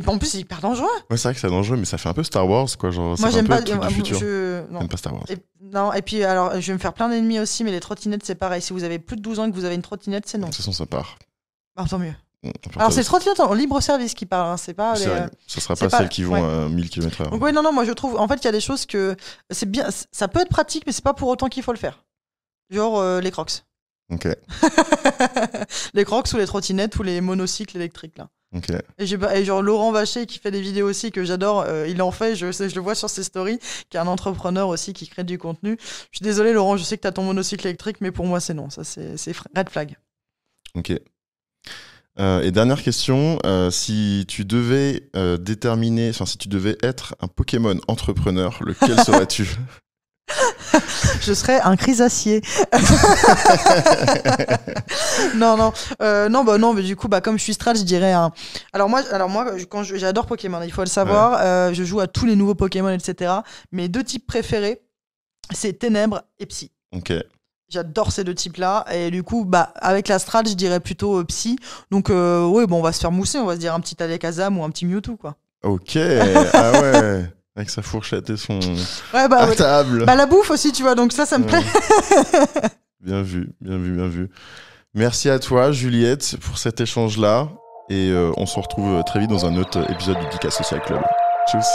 en plus c'est hyper dangereux. Ouais, c'est vrai que c'est dangereux, mais ça fait un peu Star Wars, quoi. Genre, moi j'aime pas. J'aime pas Star Wars. Et puis alors, je vais me faire plein d'ennemis aussi, mais les trottinettes c'est pareil. Si vous avez plus de 12 ans et que vous avez une trottinette, c'est non. De toute façon, ça part. Tant mieux. Alors c'est les trottinettes en libre service qui parlent, c'est pas ça sera pas celles qui vont à 1000 km/h. Donc non, moi je trouve en fait il y a des choses que c'est bien, ça peut être pratique, mais c'est pas pour autant qu'il faut le faire. Genre les Crocs. OK. Les Crocs ou les trottinettes ou les monocycles électriques là. OK. Et genre Laurent Vacher qui fait des vidéos aussi que j'adore, il en fait, je le vois sur ses stories, qui est un entrepreneur aussi qui crée du contenu. Je suis désolé Laurent, je sais que t'as ton monocycle électrique, mais pour moi c'est non, ça c'est red flag. OK. Et dernière question, si tu devais si tu devais être un Pokémon entrepreneur, lequel serais-tu? Je serais un chrysacier. Non, mais du coup, comme je suis Strat, je dirais un... Alors moi, j'adore Pokémon, il faut le savoir. Je joue à tous les nouveaux Pokémon, etc. Mes 2 types préférés, c'est Ténèbres et Psy. Ok. J'adore ces 2 types-là. Et du coup, avec la Strat, je dirais plutôt Psy. Donc, on va se faire mousser. On va se dire un petit Alakazam ou un petit Mewtwo, quoi. Ok. Ah ouais. Avec sa fourchette et son ouais. table. Bah la bouffe aussi, tu vois, donc ça me plaît. Bien vu. Merci à toi, Juliette, pour cet échange-là. Et on se retrouve très vite dans un autre épisode du Geek Social Club. Tchuss.